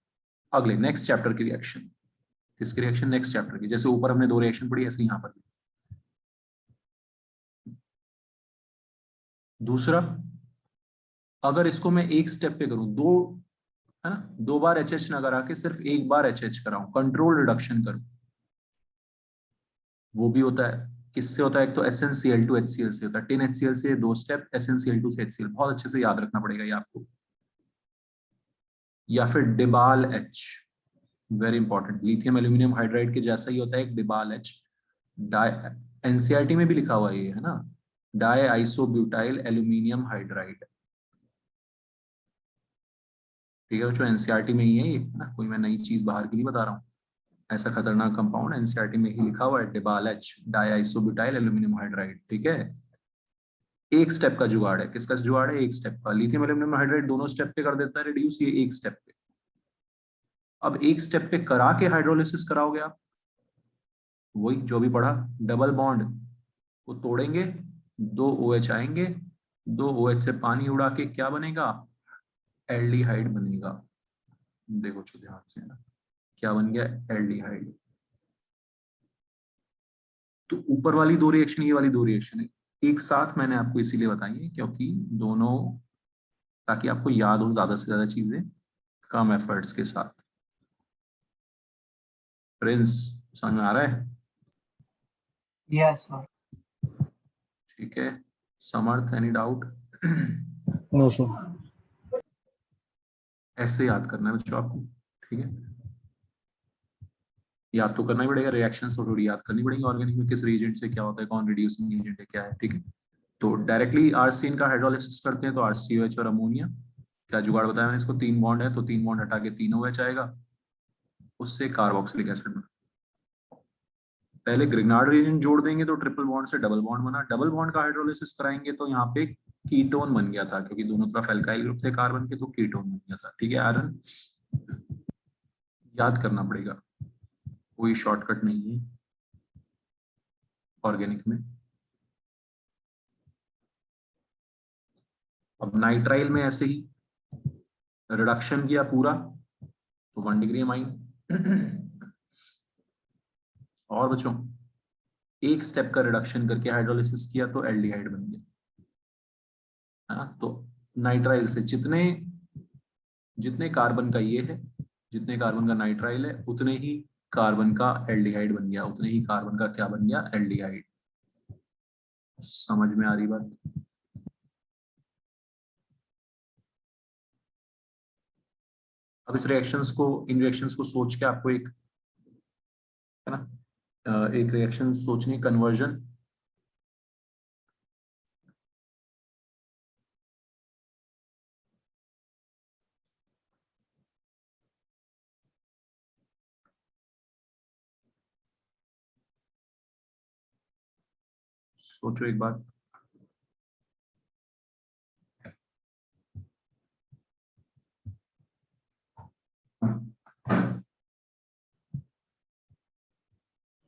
अगले नेक्स्ट चैप्टर की रिएक्शन, किसकी रिएक्शन? नेक्स्ट चैप्टर की। जैसे ऊपर हमने 2 रिएक्शन पढ़ी, ऐसे यहाँ पर भी। दूसरा, अगर इसको मैं 1 स्टेप पे करूं, 2 है ना, 2 बार HH ना करा के सिर्फ 1 बार HH कराऊं, कंट्रोल रिडक्शन करूं, वो भी होता है। किससे होता है? एक तो SnCl2 HCl से होता है। टिन HCl से 2 स्टेप, SnCl2 से HCl, बहुत अच्छे से याद रखना पड़ेगा ये आपको। या फिर डिबाल H, very important, lithium aluminium hydride के जैसा ही होता है एक डिबाल H। NCERT में भी लिखा हुआ ये है ना, डाई आइसोब्यूटाइल एल्यूमिनियम हाइड्राइड, ठीक है बच्चों, NCERT में ही है ये ना, कोई मैं नई चीज बाहर की नहीं बता रहा हूँ। ऐसा खतरनाक कंपाउंड NCERT में ही लिखा हुआ है, डिबाल H, die isobutyl aluminium hydride, ठीक है। 1 स्टेप का जुगाड़ है। किसका जुगाड़ है? 1 स्टेप का। लिथियम एल्यूमिनियम हाइड्राइड दोनों स्टेप पे कर देता है रिड्यूस, ये 1 स्टेप पे। अब 1 स्टेप पे करा के हाइड्रोलिसिस कराओगे आप, वही जो भी पढ़ा, डबल बॉन्ड को तोड़ेंगे, 2 OH आएंगे, 2 OH से पानी उड़ा के क्या बनेगा? एल्डिहाइड बनेगा। देखो जो ध्यान से ना, क्या बन गया? एल्डिहाइड। तो ऊपर वाली 2 रिएक्शन, ये वाली 2 रिएक्शन है एक साथ मैंने आपको इसीलिए बताई है क्योंकि दोनों, ताकि आपको याद हो ज्यादा से ज्यादा चीजें कम एफर्ट्स के साथ। प्रिंस, समझ में आ रहा है? Yes sir. ठीक है। Samarth, any doubt? No sir. ऐसे याद करना है बच्चों आपको, ठीक है। याद तो करना ही पड़ेगा, रिएक्शंस तो थोड़ी याद करनी पड़ेगी। ऑर्गेनिक में किस रिएजेंट से क्या होता है, कौन रिड्यूसिंग एजेंट है, क्या है, ठीक है। तो डायरेक्टली RCN का हाइड्रोलिसिस करते हैं तो RCOH और अमोनिया, क्या जुगाड़ बताया मैंने इसको? 3 बॉन्ड है तो 3 बॉन्ड हटा के 3 OH आएगा, उससे कार्बोक्सिलिक एसिड बना। पहले ग्रिग्नार्ड रिएजेंट जोड़ देंगे तो ट्रिपल बॉन्ड से डबल बॉन्ड बना, डबल बॉन्ड का हाइड्रोलिसिस कराएंगे तो यहाँ पे कीटोन बन गया था, क्योंकि दोनों तरफ एल्काइल ग्रुप थे कार्बन के, तो कीटोन बन गया था, ठीक है। आयरन याद करना पड़ेगा, कोई शॉर्टकट नहीं है। ऑर्गेनिक में। अब नाइट्राइल में ऐसे ही रिडक्शन किया पूरा तो 1 डिग्री अमाइन। और बच्चों एक स्टेप का रिडक्शन करके हाइड्रोलिसिस किया तो एल्डिहाइड बन गया, है ना। तो नाइट्राइल से जितने जितने कार्बन का ये है, जितने कार्बन का नाइट्राइल है, उतने ही कार्बन का एल्डिहाइड बन गया, उतने ही कार्बन का क्या बन गया, एल्डिहाइड। समझ में आ रही बात? अब इस रिएक्शंस को, इन रिएक्शंस को सोच के आपको एक, है ना, एक रिएक्शन सोचनी, कन्वर्जन। सोचो एक बार।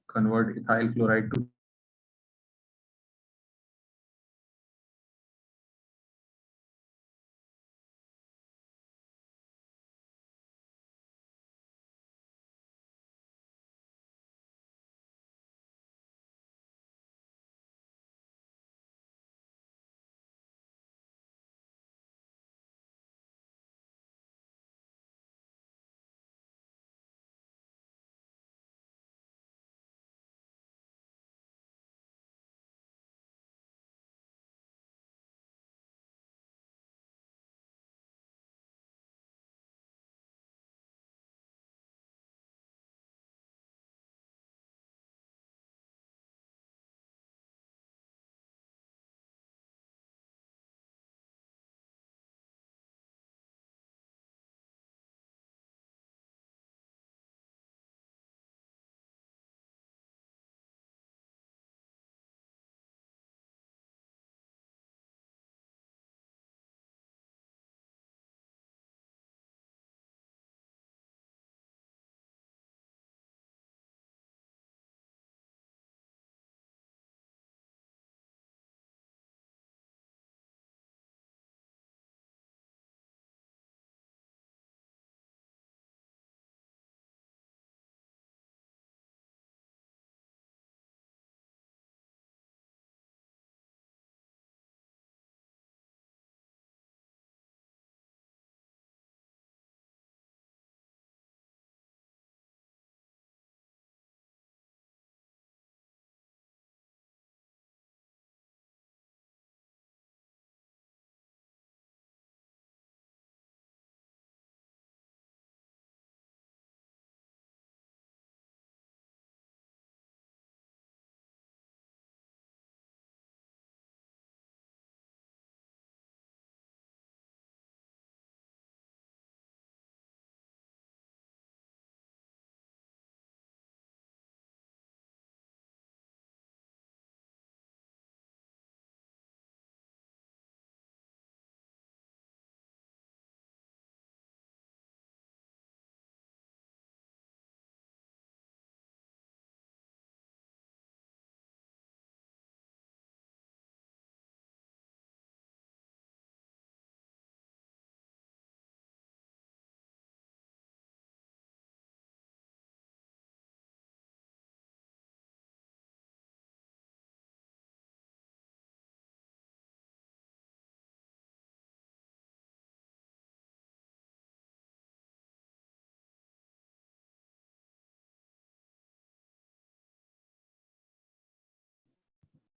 कन्वर्ट इथाइल क्लोराइड टू,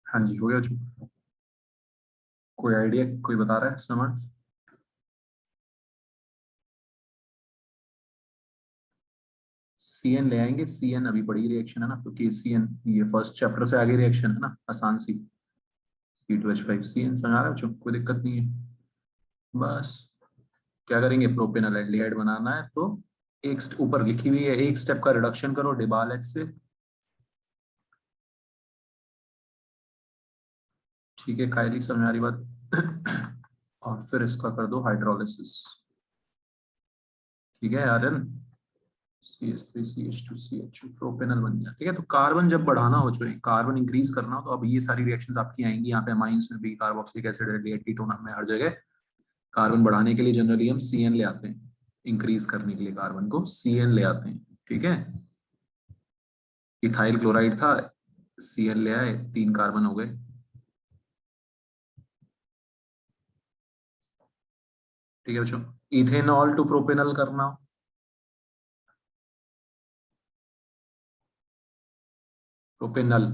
हाँ जी हो गया बच्चों। कोई आइडिया, कोई बता रहा है समझ? CN ले आएंगे, CN अभी बड़ी रिएक्शन है ना, क्योंकि CN ये फर्स्ट चैप्टर से आगे रिएक्शन है ना, आसान सी। C2H5 CN समझ आ रहा है बच्चों, कोई दिक्कत नहीं है। बस क्या करेंगे, प्रोपेनल एल्डिहाइड बनाना है तो एक ऊपर लिखी हुई है, एक स्टेप का रिडक्शन करो डिबाल H से, ठीक है कायली, समझ आ रही बात? और फिर इसका कर दो हाइड्रोलिसिस, ठीक है आर्यन, CH3CH2CH2 प्रोपेनल बन गया। ठीक है, तो कार्बन जब बढ़ाना हो, चाहिए कार्बन इंक्रीज करना हो, तो अब ये सारी रिएक्शंस आपकी आएंगी। यहाँ पे अमाइंस में भी कार्बोक्सिलिक एसिड है, कीटोन में हर जगह कार्बन बढ़ाने के लिए जनरली हम CN ले आते हैं, इंक्रीज करने के लिए कार्बन को CN ले आते हैं। ठीक है, इथाइल क्लोराइड था, CN ले आए, 3 कार्बन हो गए। ठीक है बच्चों, इथेनॉल टू प्रोपेनल करना, प्रोपेनल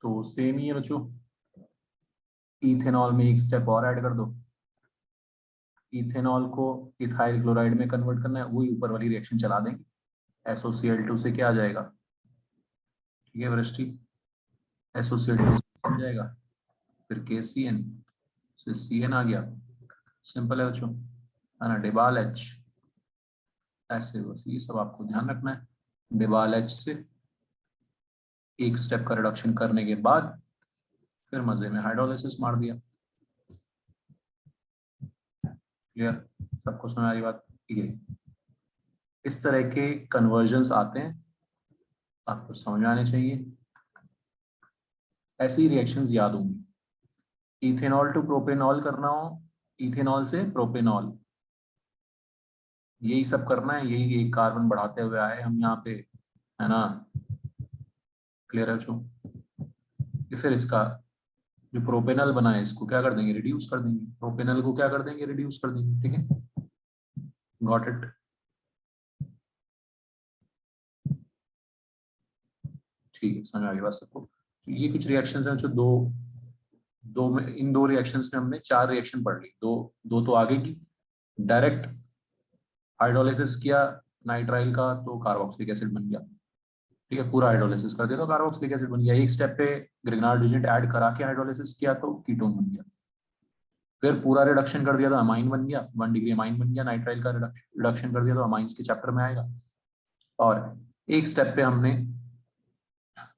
तो सेम ही है बच्चों, इथेनॉल में एक स्टेप और ऐड कर दो, इथेनॉल को इथाइल क्लोराइड में कन्वर्ट करना है, वही ऊपर वाली रिएक्शन चला देंगे, SOCl2 से क्या आ जाएगा, ठीक है वृष्टि, SOCl2 से बन जाएगा, फिर KCN से CN आ गया, सिंपल है बच्चों, है ना, डिबाल H, ऐसे बस ये सब आपको ध्यान रखना है। डिबाल H से एक स्टेप का रिडक्शन करने के बाद फिर मजे में हाइड्रोलिसिस मार दिया। क्लियर, सबको समझ आ रही बात? ये इस तरह के कन्वर्जन्स आते हैं, आपको समझ में आने चाहिए, ऐसी रिएक्शंस याद होंगी। इथेनॉल टू प्रोपेनॉल करना हो, इथेनॉल से प्रोपेनॉल, यही सब करना है, यही एक कार्बन बढ़ाते हुए आए हम यहाँ पे, है ना। क्लियर है बच्चों? फिर इसका जो प्रोपेनल बना है इसको क्या कर देंगे, रिड्यूस कर देंगे, प्रोपेनल को क्या कर देंगे, रिड्यूस कर देंगे। ठीक है, गॉट इट? ठीक है, समझ आ गई बात सबको? तो ये कुछ रिएक्शंस हैं जो दो दो में, इन दो रिएक्शंस में हमने 4 रिएक्शन पढ़ ली, दो दो तो आगे की, डायरेक्ट हाइड्रोलिसिस किया नाइट्राइल का तो कार्बोक्सिलिक एसिड बन गया। ठीक है, पूरा हाइड्रोलिसिस कर दिया तो कार्बोक्सिलिक एसिड बन गया। एक स्टेप पे ग्रिग्नार्ड एजेंट ऐड करा के हाइड्रोलिसिस किया तो कीटोन बन गया। फिर पूरा रिडक्शन कर दिया तो अमाइन बन गया, 1 डिग्री अमाइन बन गया, नाइट्राइल का रिडक्शन कर दिया तो अमाइंस के चैप्टर में आएगा। और एक स्टेप पे हमने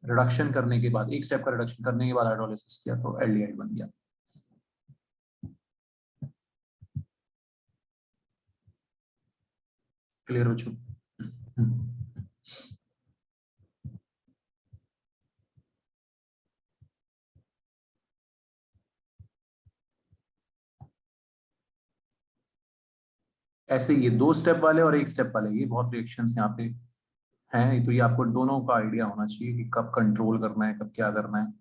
रिडक्शन करने के बाद, एक स्टेप का रिडक्शन करने के बाद हाइड्रोलिसिस किया तो एल्डिहाइड बन गया। क्लियर बच्चों? ऐसे ये 2 स्टेप वाले और 1 स्टेप वाले, ये बहुत रिएक्शंस यहाँ पे हैं, तो ये आपको दोनों का आइडिया होना चाहिए कि कब कंट्रोल करना है, कब क्या करना है।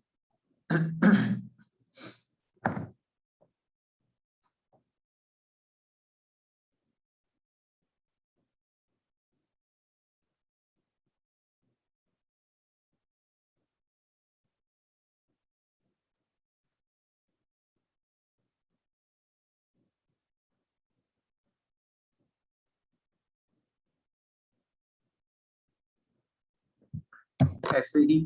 ऐसे ही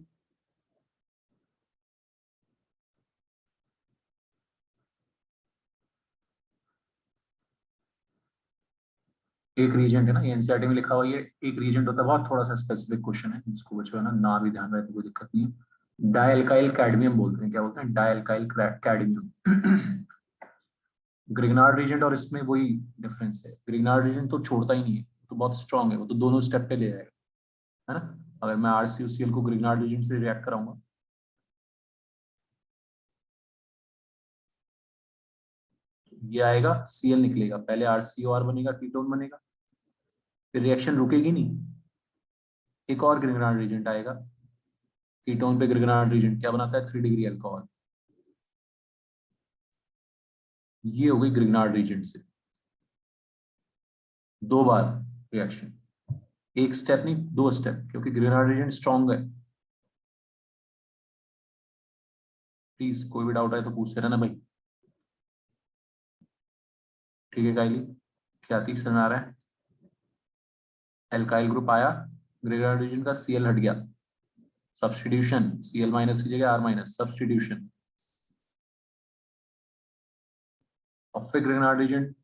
एक रीजेंट है ना, ये एनसीईआरटी में लिखा हुआ है, ये एक रीजेंट होता है, बहुत थोड़ा सा स्पेसिफिक क्वेश्चन है, जिसको बच्चों है ना भी ध्यान रहे तो कोई दिक्कत नहीं है। डायल्काइल कैडमियम बोलते हैं, क्या बोलते हैं, डायल्काइल कैडमियम। ग्रिग्नार्ड रीजेंट और इसमें वही डिफरेंस है, ग्रिग्नार्ड रीजेंट तो छोड़ता ही नहीं है, तो बहुत स्ट्रांग है, वो तो दोनों स्टेप पे ले जाएगा, है ना। अगर मैं आरसीयूसीएल को ग्रिग्नार्ड रीजेंट से रिएक्ट कराऊंगा, ये आएगा, सीएल निकलेगा, पहले आरसीओआर बनेगा, कीटोन बनेगा, फिर रिएक्शन रुकेगी नहीं, एक और ग्रिग्नार्ड रीजेंट आएगा, कीटोन पे ग्रिग्नार्ड रीजेंट क्या बनाता है, 3 डिग्री अल्कोहल। ये हो गई ग्रिग्नार्ड रीजेंट से 2 बार रिएक्शन, एक स्टेप नहीं 2 स्टेप, क्योंकि ग्रिग्नार्ड रीजेंट स्ट्रॉन्ग है। प्लीज कोई भी डाउट है तो पूछते रहना भाई। ठीक है काइली, क्या थी समझ में आ रहा है। एल्काइल ग्रुप आया, ग्रिग्नार्ड रीजेंट का सीएल हट गया, सब्स्टिट्यूशन, सीएल माइनस की जगह आर माइनस, सब्स्टिट्यूशन। और फिर ग्रिग्नार्ड रीजेंट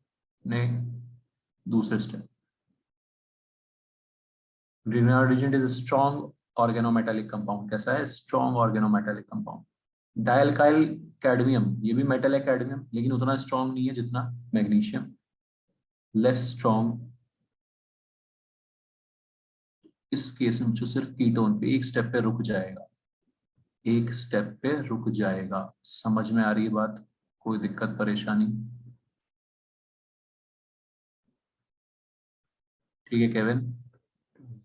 ने दूसरे स्टेप, Grignard reagent is strong organometallic compound, कैसा है, strong organometallic compound. Dialkyl cadmium, ये भी मेटल है कैडमियम, लेकिन उतना स्ट्रॉन्ग नहीं है जितना मैग्नीशियम, लेस स्ट्रॉन्ग। इस केस में जो सिर्फ कीटोन पे एक स्टेप पे रुक जाएगा, एक स्टेप पे रुक जाएगा। समझ में आ रही है बात, कोई दिक्कत परेशानी। ठीक है केविन,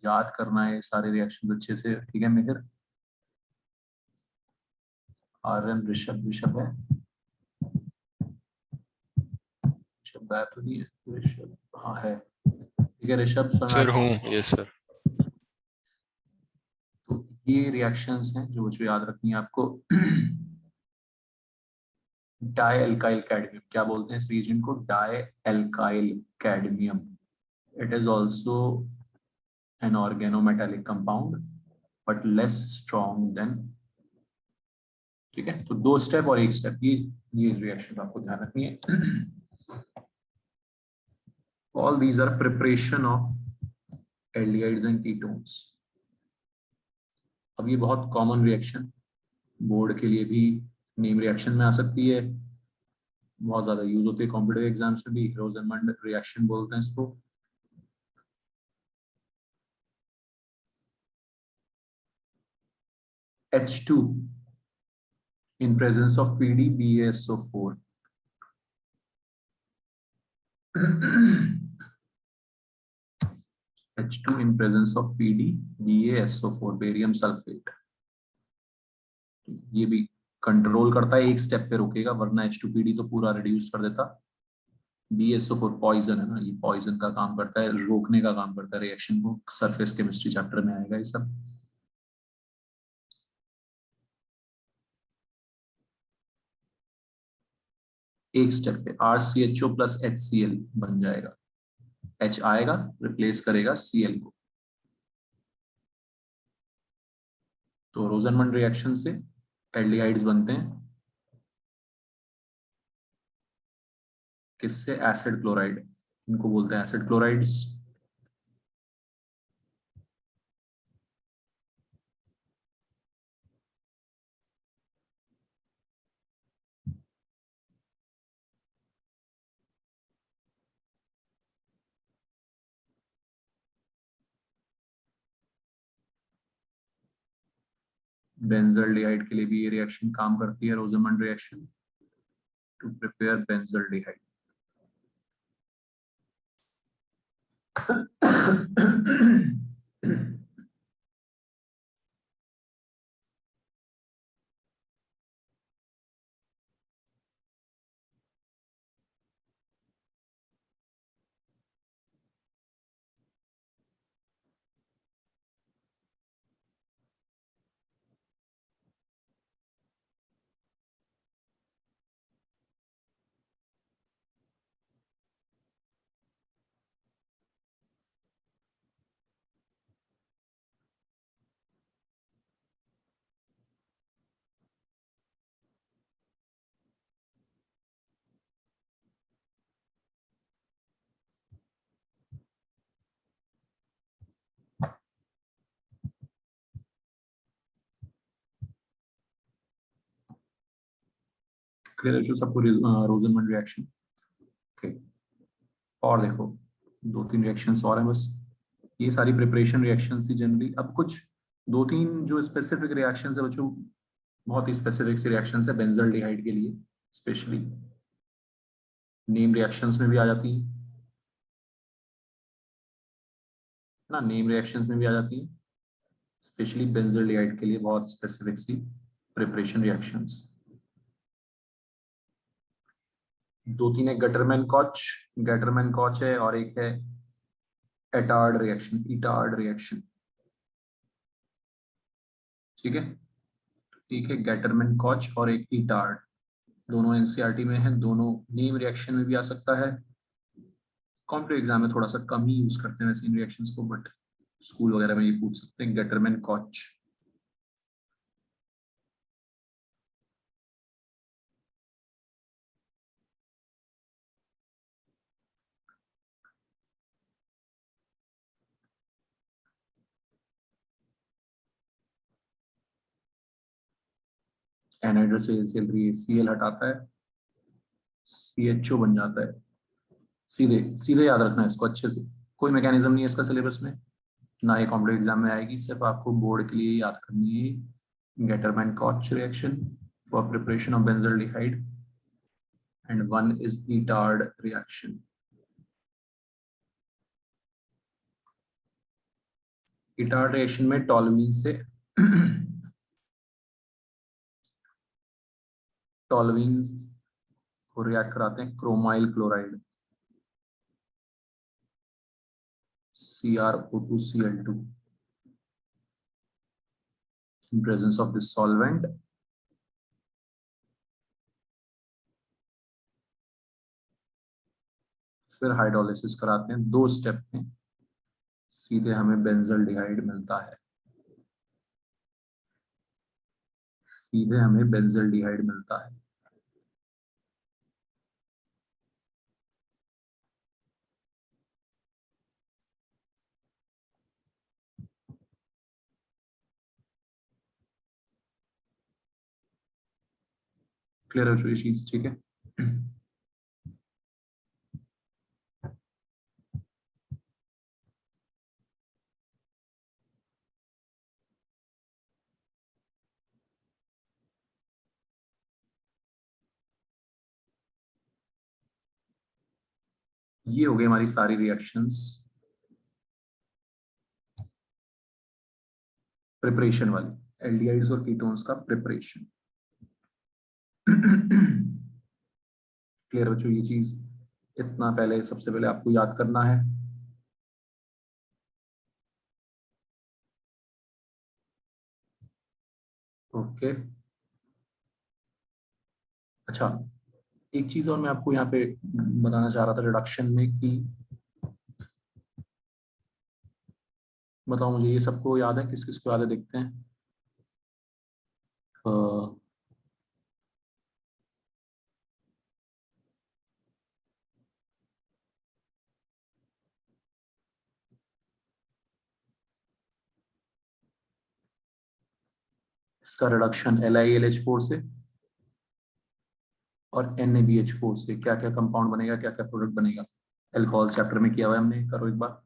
याद करना है सारे रिएक्शन अच्छे से, ठीक है मिहिर। आर्यन, ऋषभ, ऋषभ है, ऋषभ गायब तो नहीं है, ऋषभ हाँ है, ठीक है ऋषभ समझ आ सर रही हूँ, है? Yes sir. तो ये रिएक्शंस हैं जो बच्चों याद रखनी है आपको। डाई एल्काइल कैडमियम, क्या बोलते हैं इस रीजन को, di alkyl cadmium. It is also an organometallic compound but less strong than. ठीक है, तो 2 स्टेप और 1 स्टेप, ये रिएक्शन आपको ध्यान रखनी है। All these are preparation of aldehydes and ketones. अब ये बहुत कॉमन रिएक्शन, बोर्ड के लिए भी नेम रिएक्शन में आ सकती है, बहुत ज्यादा यूज होती है कॉम्पिटिटिव एग्जाम्स में भी, रोजनमंड रिएक्शन बोलते हैं इसको। H2 in presence of PDBaSO4। H2 in presence of PDBaSO4, barium sulphate. ये भी कंट्रोल करता है, एक स्टेप पे रोकेगा, वरना H2PD तो पूरा रिड्यूस कर देता। BaSO4 पॉइजन है ना, ये पॉइजन का काम करता है, रोकने का काम करता है रिएक्शन को। सरफेस केमिस्ट्री चैप्टर में आएगा ये सब। एक स्टेप पे RCHO प्लस HCl बन जाएगा, H आएगा रिप्लेस करेगा Cl को। तो रोजनमंड रिएक्शन से एल्डिहाइड्स बनते हैं, किससे, एसिड क्लोराइड, इनको बोलते हैं एसिड क्लोराइड्स। बेंजल्डिहाइड के लिए भी ये रिएक्शन काम करती है, Rosenmund reaction, to prepare benzaldehyde. Clear है जो सबको रोजनमैन रिएक्शन। ओके, और देखो 2-3 रिएक्शंस और हैं बस। ये सारी प्रिपरेशन रिएक्शंस थी जनरली। अब कुछ 2-3 जो स्पेसिफिक रिएक्शंस है बच्चों, बहुत ही स्पेसिफिक सी रिएक्शंस है बेंजल्डिहाइड के लिए, स्पेशली नेम रिएक्शंस में भी आ जाती है ना, नेम रिएक्शंस में भी आ जाती है, स्पेशली बेंजल्डिहाइड के लिए बहुत स्पेसिफिक सी प्रिपरेशन रिएक्शंस। 2-3 है गटरमैन कॉच, गटरमैन कॉच है, और एक है एटार्ड रिएक्शन, इटार्ड रिएक्शन। ठीक है, एक है गैटरमैन कॉच और एक इटार्ड, दोनों एनसीईआरटी में है, दोनों नेम रिएक्शन में भी आ सकता है। कॉम्पिटिटिव एग्जाम में थोड़ा सा कम ही यूज करते हैं वैसे इन रिएक्शंस को, बट स्कूल वगैरह में ये पूछ सकते हैं गैटरमैन कॉच। एनहाइड्रस से Cl3 Cl हटाता है, CHO बन जाता है। सीधे सीधे याद रखना है इसको अच्छे से, कोई मैकेनिज्म नहीं है इसका सिलेबस में, ना ही कॉम्पिटिटिव एग्जाम में आएगी, सिर्फ आपको बोर्ड के लिए याद करनी है। Gattermann Koch reaction for preparation of benzaldehyde and one is Etard reaction. Etard reaction में टॉलमीन से टॉलमीन को रिएक्ट कराते हैं chromyl chloride CrO2Cl2 in presence of this solvent। फिर हाइड्रोलिसिस कराते हैं 2 स्टेप में, सीधे हमें बेंजल्डिहाइड मिलता है, सीधे हमें बेंजल्डिहाइड मिलता है। क्लियर हो चुकी चीज, ठीक है। ये हो गई हमारी सारी रिएक्शंस प्रिपरेशन वाली, एल्डिहाइड्स और कीटोन्स का प्रिपरेशन। क्लियर बच्चों, ये चीज इतना पहले सबसे पहले आपको याद करना है। ओके, अच्छा एक चीज और मैं आपको यहाँ पे बताना चाह रहा था रिडक्शन में कि, बताओ मुझे, ये सबको याद है, किस किस को याद है देखते हैं। अ, इसका रिडक्शन LiLH4 से और NaBH4 से क्या क्या कंपाउंड बनेगा, क्या क्या प्रोडक्ट बनेगा, अल्कोहल चैप्टर में किया हुआ है हमने, करो एक बार।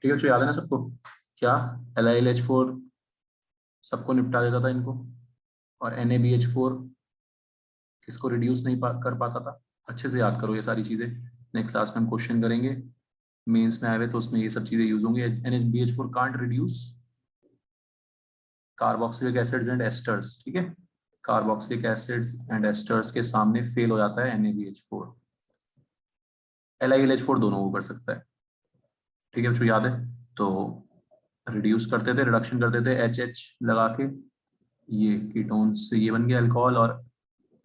ठीक है, जो याद है ना सबको, क्या LiLH4 सबको निपटा देता था इनको, और NaBH4 किसको रिड्यूस नहीं कर पाता था। अच्छे से याद करो ये सारी चीजें, नेक्स्ट क्लास में हम क्वेश्चन करेंगे, मेंस में आए हुए तो उसमें ये सब चीजें यूज होंगी। NaBH4 can't reduce carboxylic acids and asters, ठीक है, कार्बोक्सिलिक एसिड्स एंड एस्टर्स के सामने फेल हो जाता है NaBH4। LiLH4 दोनों को कर सकता है, ठीक है बच्चों, याद है। तो रिड्यूस करते थे, रिडक्शन करते थे HH लगा के, ये कीटोन से ये बन गया अल्कोहल, और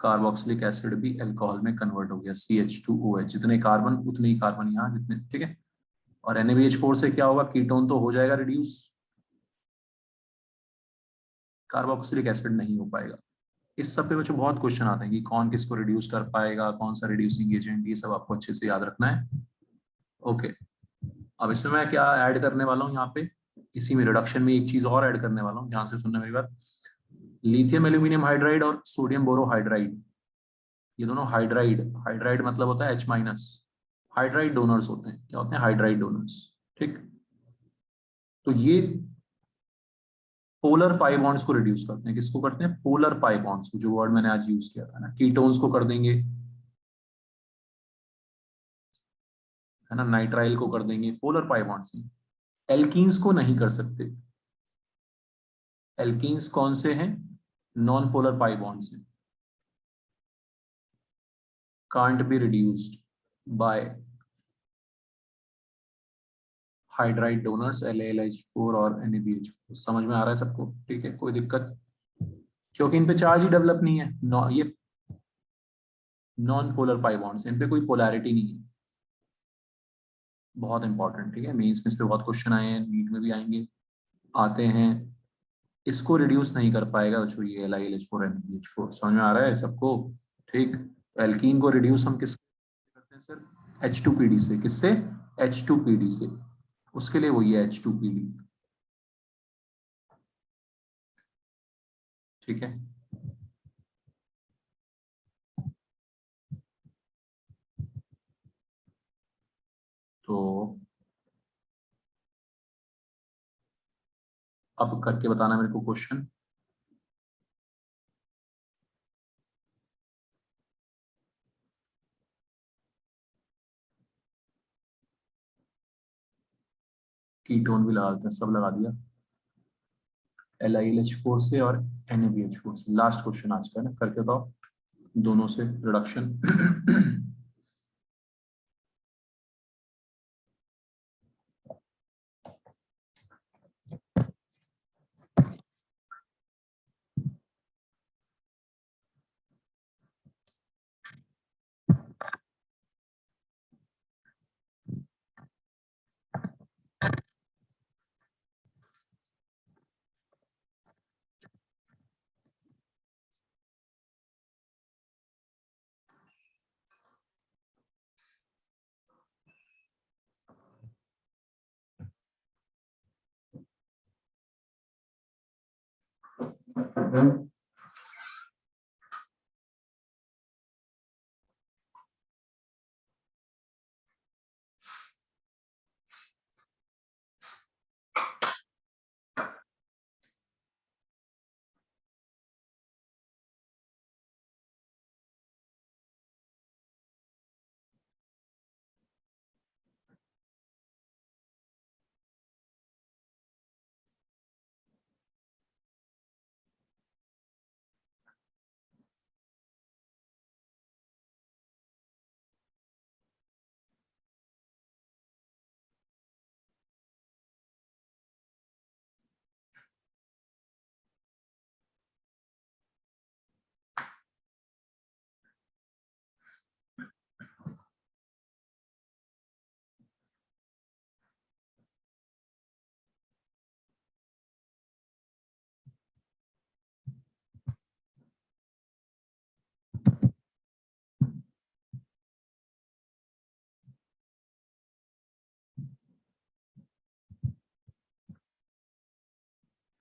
कार्बोक्सिलिक एसिड भी अल्कोहल में कन्वर्ट हो गया CH2OH, जितने कार्बन उतने ही कार्बन यहाँ जितने, ठीक है। और NaBH4 से क्या होगा, कीटोन तो हो जाएगा रिड्यूस, कार्बोक्सिलिक एसिड नहीं हो पाएगा। इस सब पे बच्चों बहुत क्वेश्चन आते हैं कि कौन किसको रिड्यूस कर पाएगा, कौन सा रिड्यूसिंग एजेंट, ये सब आपको अच्छे से याद रखना है। ओके, अब इसमें मैं क्या ऐड करने वाला हूँ यहाँ पे, इसी में रिडक्शन में एक चीज और ऐड करने वाला हूँ, ध्यान से सुनना मेरी बात। लिथियम एल्यूमिनियम हाइड्राइड और सोडियम बोरोहाइड्राइड, ये दोनों हाइड्राइड, हाइड्राइड मतलब होता है H-, हाइड्राइड डोनर्स होते हैं। क्या होते हैं, हाइड्राइड डोनर्स, ठीक। तो ये पोलर पाई बॉन्ड्स को रिड्यूस करते हैं, किसको करते हैं, पोलर पाई बॉन्ड्स को, जो वर्ड मैंने आज यूज किया था ना, कीटोन्स को कर देंगे, है ना, नाइट्राइल को कर देंगे, पोलर पाई बॉन्ड्स। एल्कीन्स को नहीं कर सकते। एल्कीन्स कौन से हैं, नॉन पोलर पाई बॉन्ड्स हैं, can't be reduced by hydride donors LaLH4 और NaBH4। समझ में आ रहा है सबको, ठीक है, कोई दिक्कत, क्योंकि इन पे चार्ज ही डेवलप नहीं है, ये नॉन पोलर पाई बॉन्ड्स, इन पे कोई पोलैरिटी नहीं है। बहुत इंपॉर्टेंट, ठीक है, मेंस में इस पे बहुत क्वेश्चन आए हैं, नीट में भी आएंगे, आते हैं। इसको रिड्यूस नहीं कर पाएगा बच्चों ये LiLH4 NaBH4। समझ में आ रहा है सबको, ठीक। एल्कीन को रिड्यूस हम किस करते हैं, सिर्फ H2PD से, किससे, H2PD से, उसके लिए वही है H2PD, ठीक है। तो अब करके बताना मेरे को क्वेश्चन। कीटोन भी लगा देते हैं, सब लगा दिया, LiLH4 से और NaBH4 से। लास्ट क्वेश्चन आज का है ना, करके बताओ दोनों से रिडक्शन।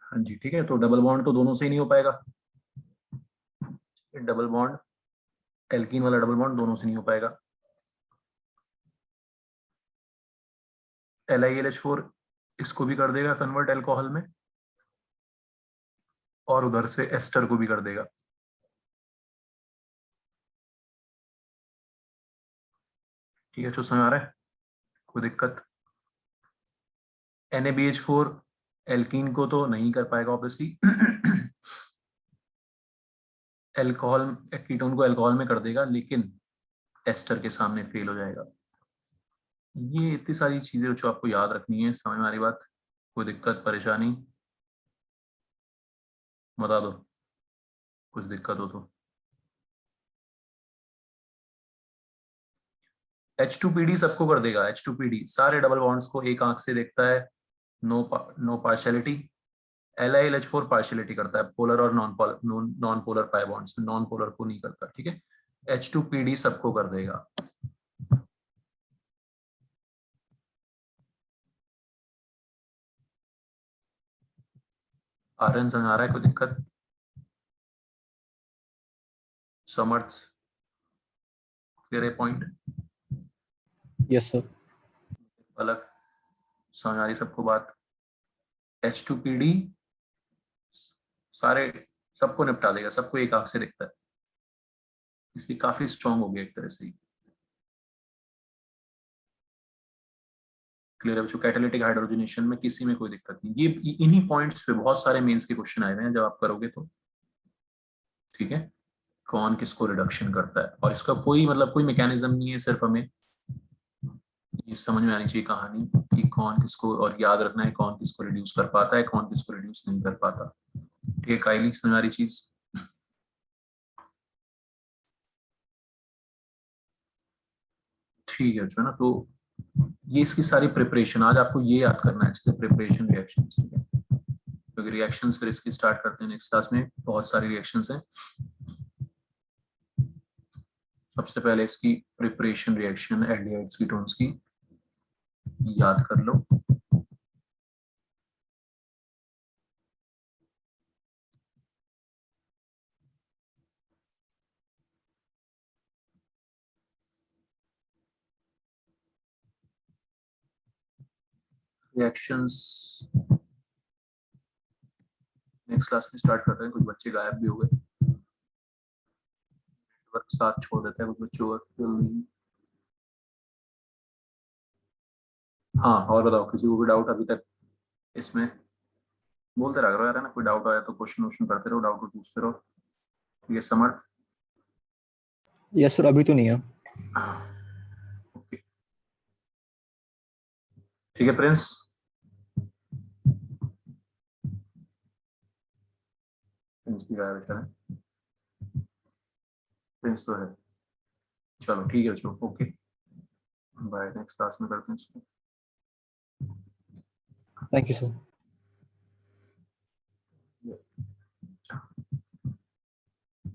हाँ जी, ठीक है, तो डबल बॉन्ड तो दोनों से ही नहीं हो पाएगा, डबल बॉन्ड, एल्कीन वाला डबल बॉन्ड दोनों से नहीं हो पाएगा। LiLH4 इसको भी कर देगा कन्वर्ट एल्कोहल में, और उधर से एस्टर को भी कर देगा। ठीक है, जो समझ आ रहा है, कोई दिक्कत? NaBH4 एल्कीन को तो नहीं कर पाएगा ऑब्वियसली, एल्कोहल कीटोन को एल्कोहल में कर देगा, लेकिन एस्टर के सामने फेल हो जाएगा। ये इतनी सारी चीजें जो आपको याद रखनी है। समझ में आ रही बात? कोई दिक्कत परेशानी बता दो, कुछ दिक्कत हो तो। H2PD सबको कर देगा। H2PD सारे डबल बॉन्ड्स को एक आंख से देखता है, नो पार्शियलिटी। LiLH4 पार्शियलिटी करता है, पोलर और non polar pi bonds, non polar को नहीं करता। ठीक है, H2PD सबको कर देगा। आर्यन समझ आ रहा है? कोई दिक्कत? समर्थ क्लियर है पॉइंट? Yes sir. अलग समझ आ रही सबको बात? H2PD सारे सबको निपटा देगा, सबको एक आंख से देखता है, इसलिए काफी स्ट्रांग हो गया एक तरह से। क्लियर है बच्चों? कैटालिटिक हाइड्रोजनेशन में किसी में कोई दिक्कत नहीं। ये इन्हीं पॉइंट्स पे बहुत सारे मेंस के क्वेश्चन आए हुए हैं, जब आप करोगे तो। ठीक है, कौन किसको रिडक्शन करता है, और इसका कोई मतलब कोई मैकेनिज्म नहीं है, सिर्फ हमें ये समझ में आनी चाहिए कहानी कि कौन किसको, और याद रखना है कौन किसको रिड्यूस कर पाता है, कौन किसको रिड्यूस नहीं कर पाता। ठीक है काइली, समझ आ रही चीज? ठीक है, जो है ना, तो ये इसकी सारी प्रिपरेशन आज आपको ये याद करना है अच्छे से, प्रिपरेशन रिएक्शन। ठीक है, क्योंकि रिएक्शंस फिर इसकी स्टार्ट करते हैं नेक्स्ट क्लास में। बहुत सारी रिएक्शंस हैं। सबसे पहले इसकी प्रिपरेशन रिएक्शन एल्डिहाइड्स कीटोन्स की याद कर लो। रिएक्शंस नेक्स्ट क्लास में स्टार्ट करते हैं। कुछ बच्चे गायब भी हो गए, नेटवर्क साथ छोड़ देते हैं कुछ बच्चों का। हाँ, और बताओ, किसी को भी डाउट अभी तक इसमें? बोलते रहा करो यार, है ना, कोई डाउट आया तो क्वेश्चन वोश्चन करते रहो, डाउट पूछते रहो। ठीक है समर्थ? यस सर, अभी तो नहीं है। ओके, ठीक है प्रिंस? प्रिंस भी गायब है, प्रिंस तो है। चलो ठीक है बच्चों, ओके बाय, नेक्स्ट क्लास में करते हैं इसको। Thank you sir.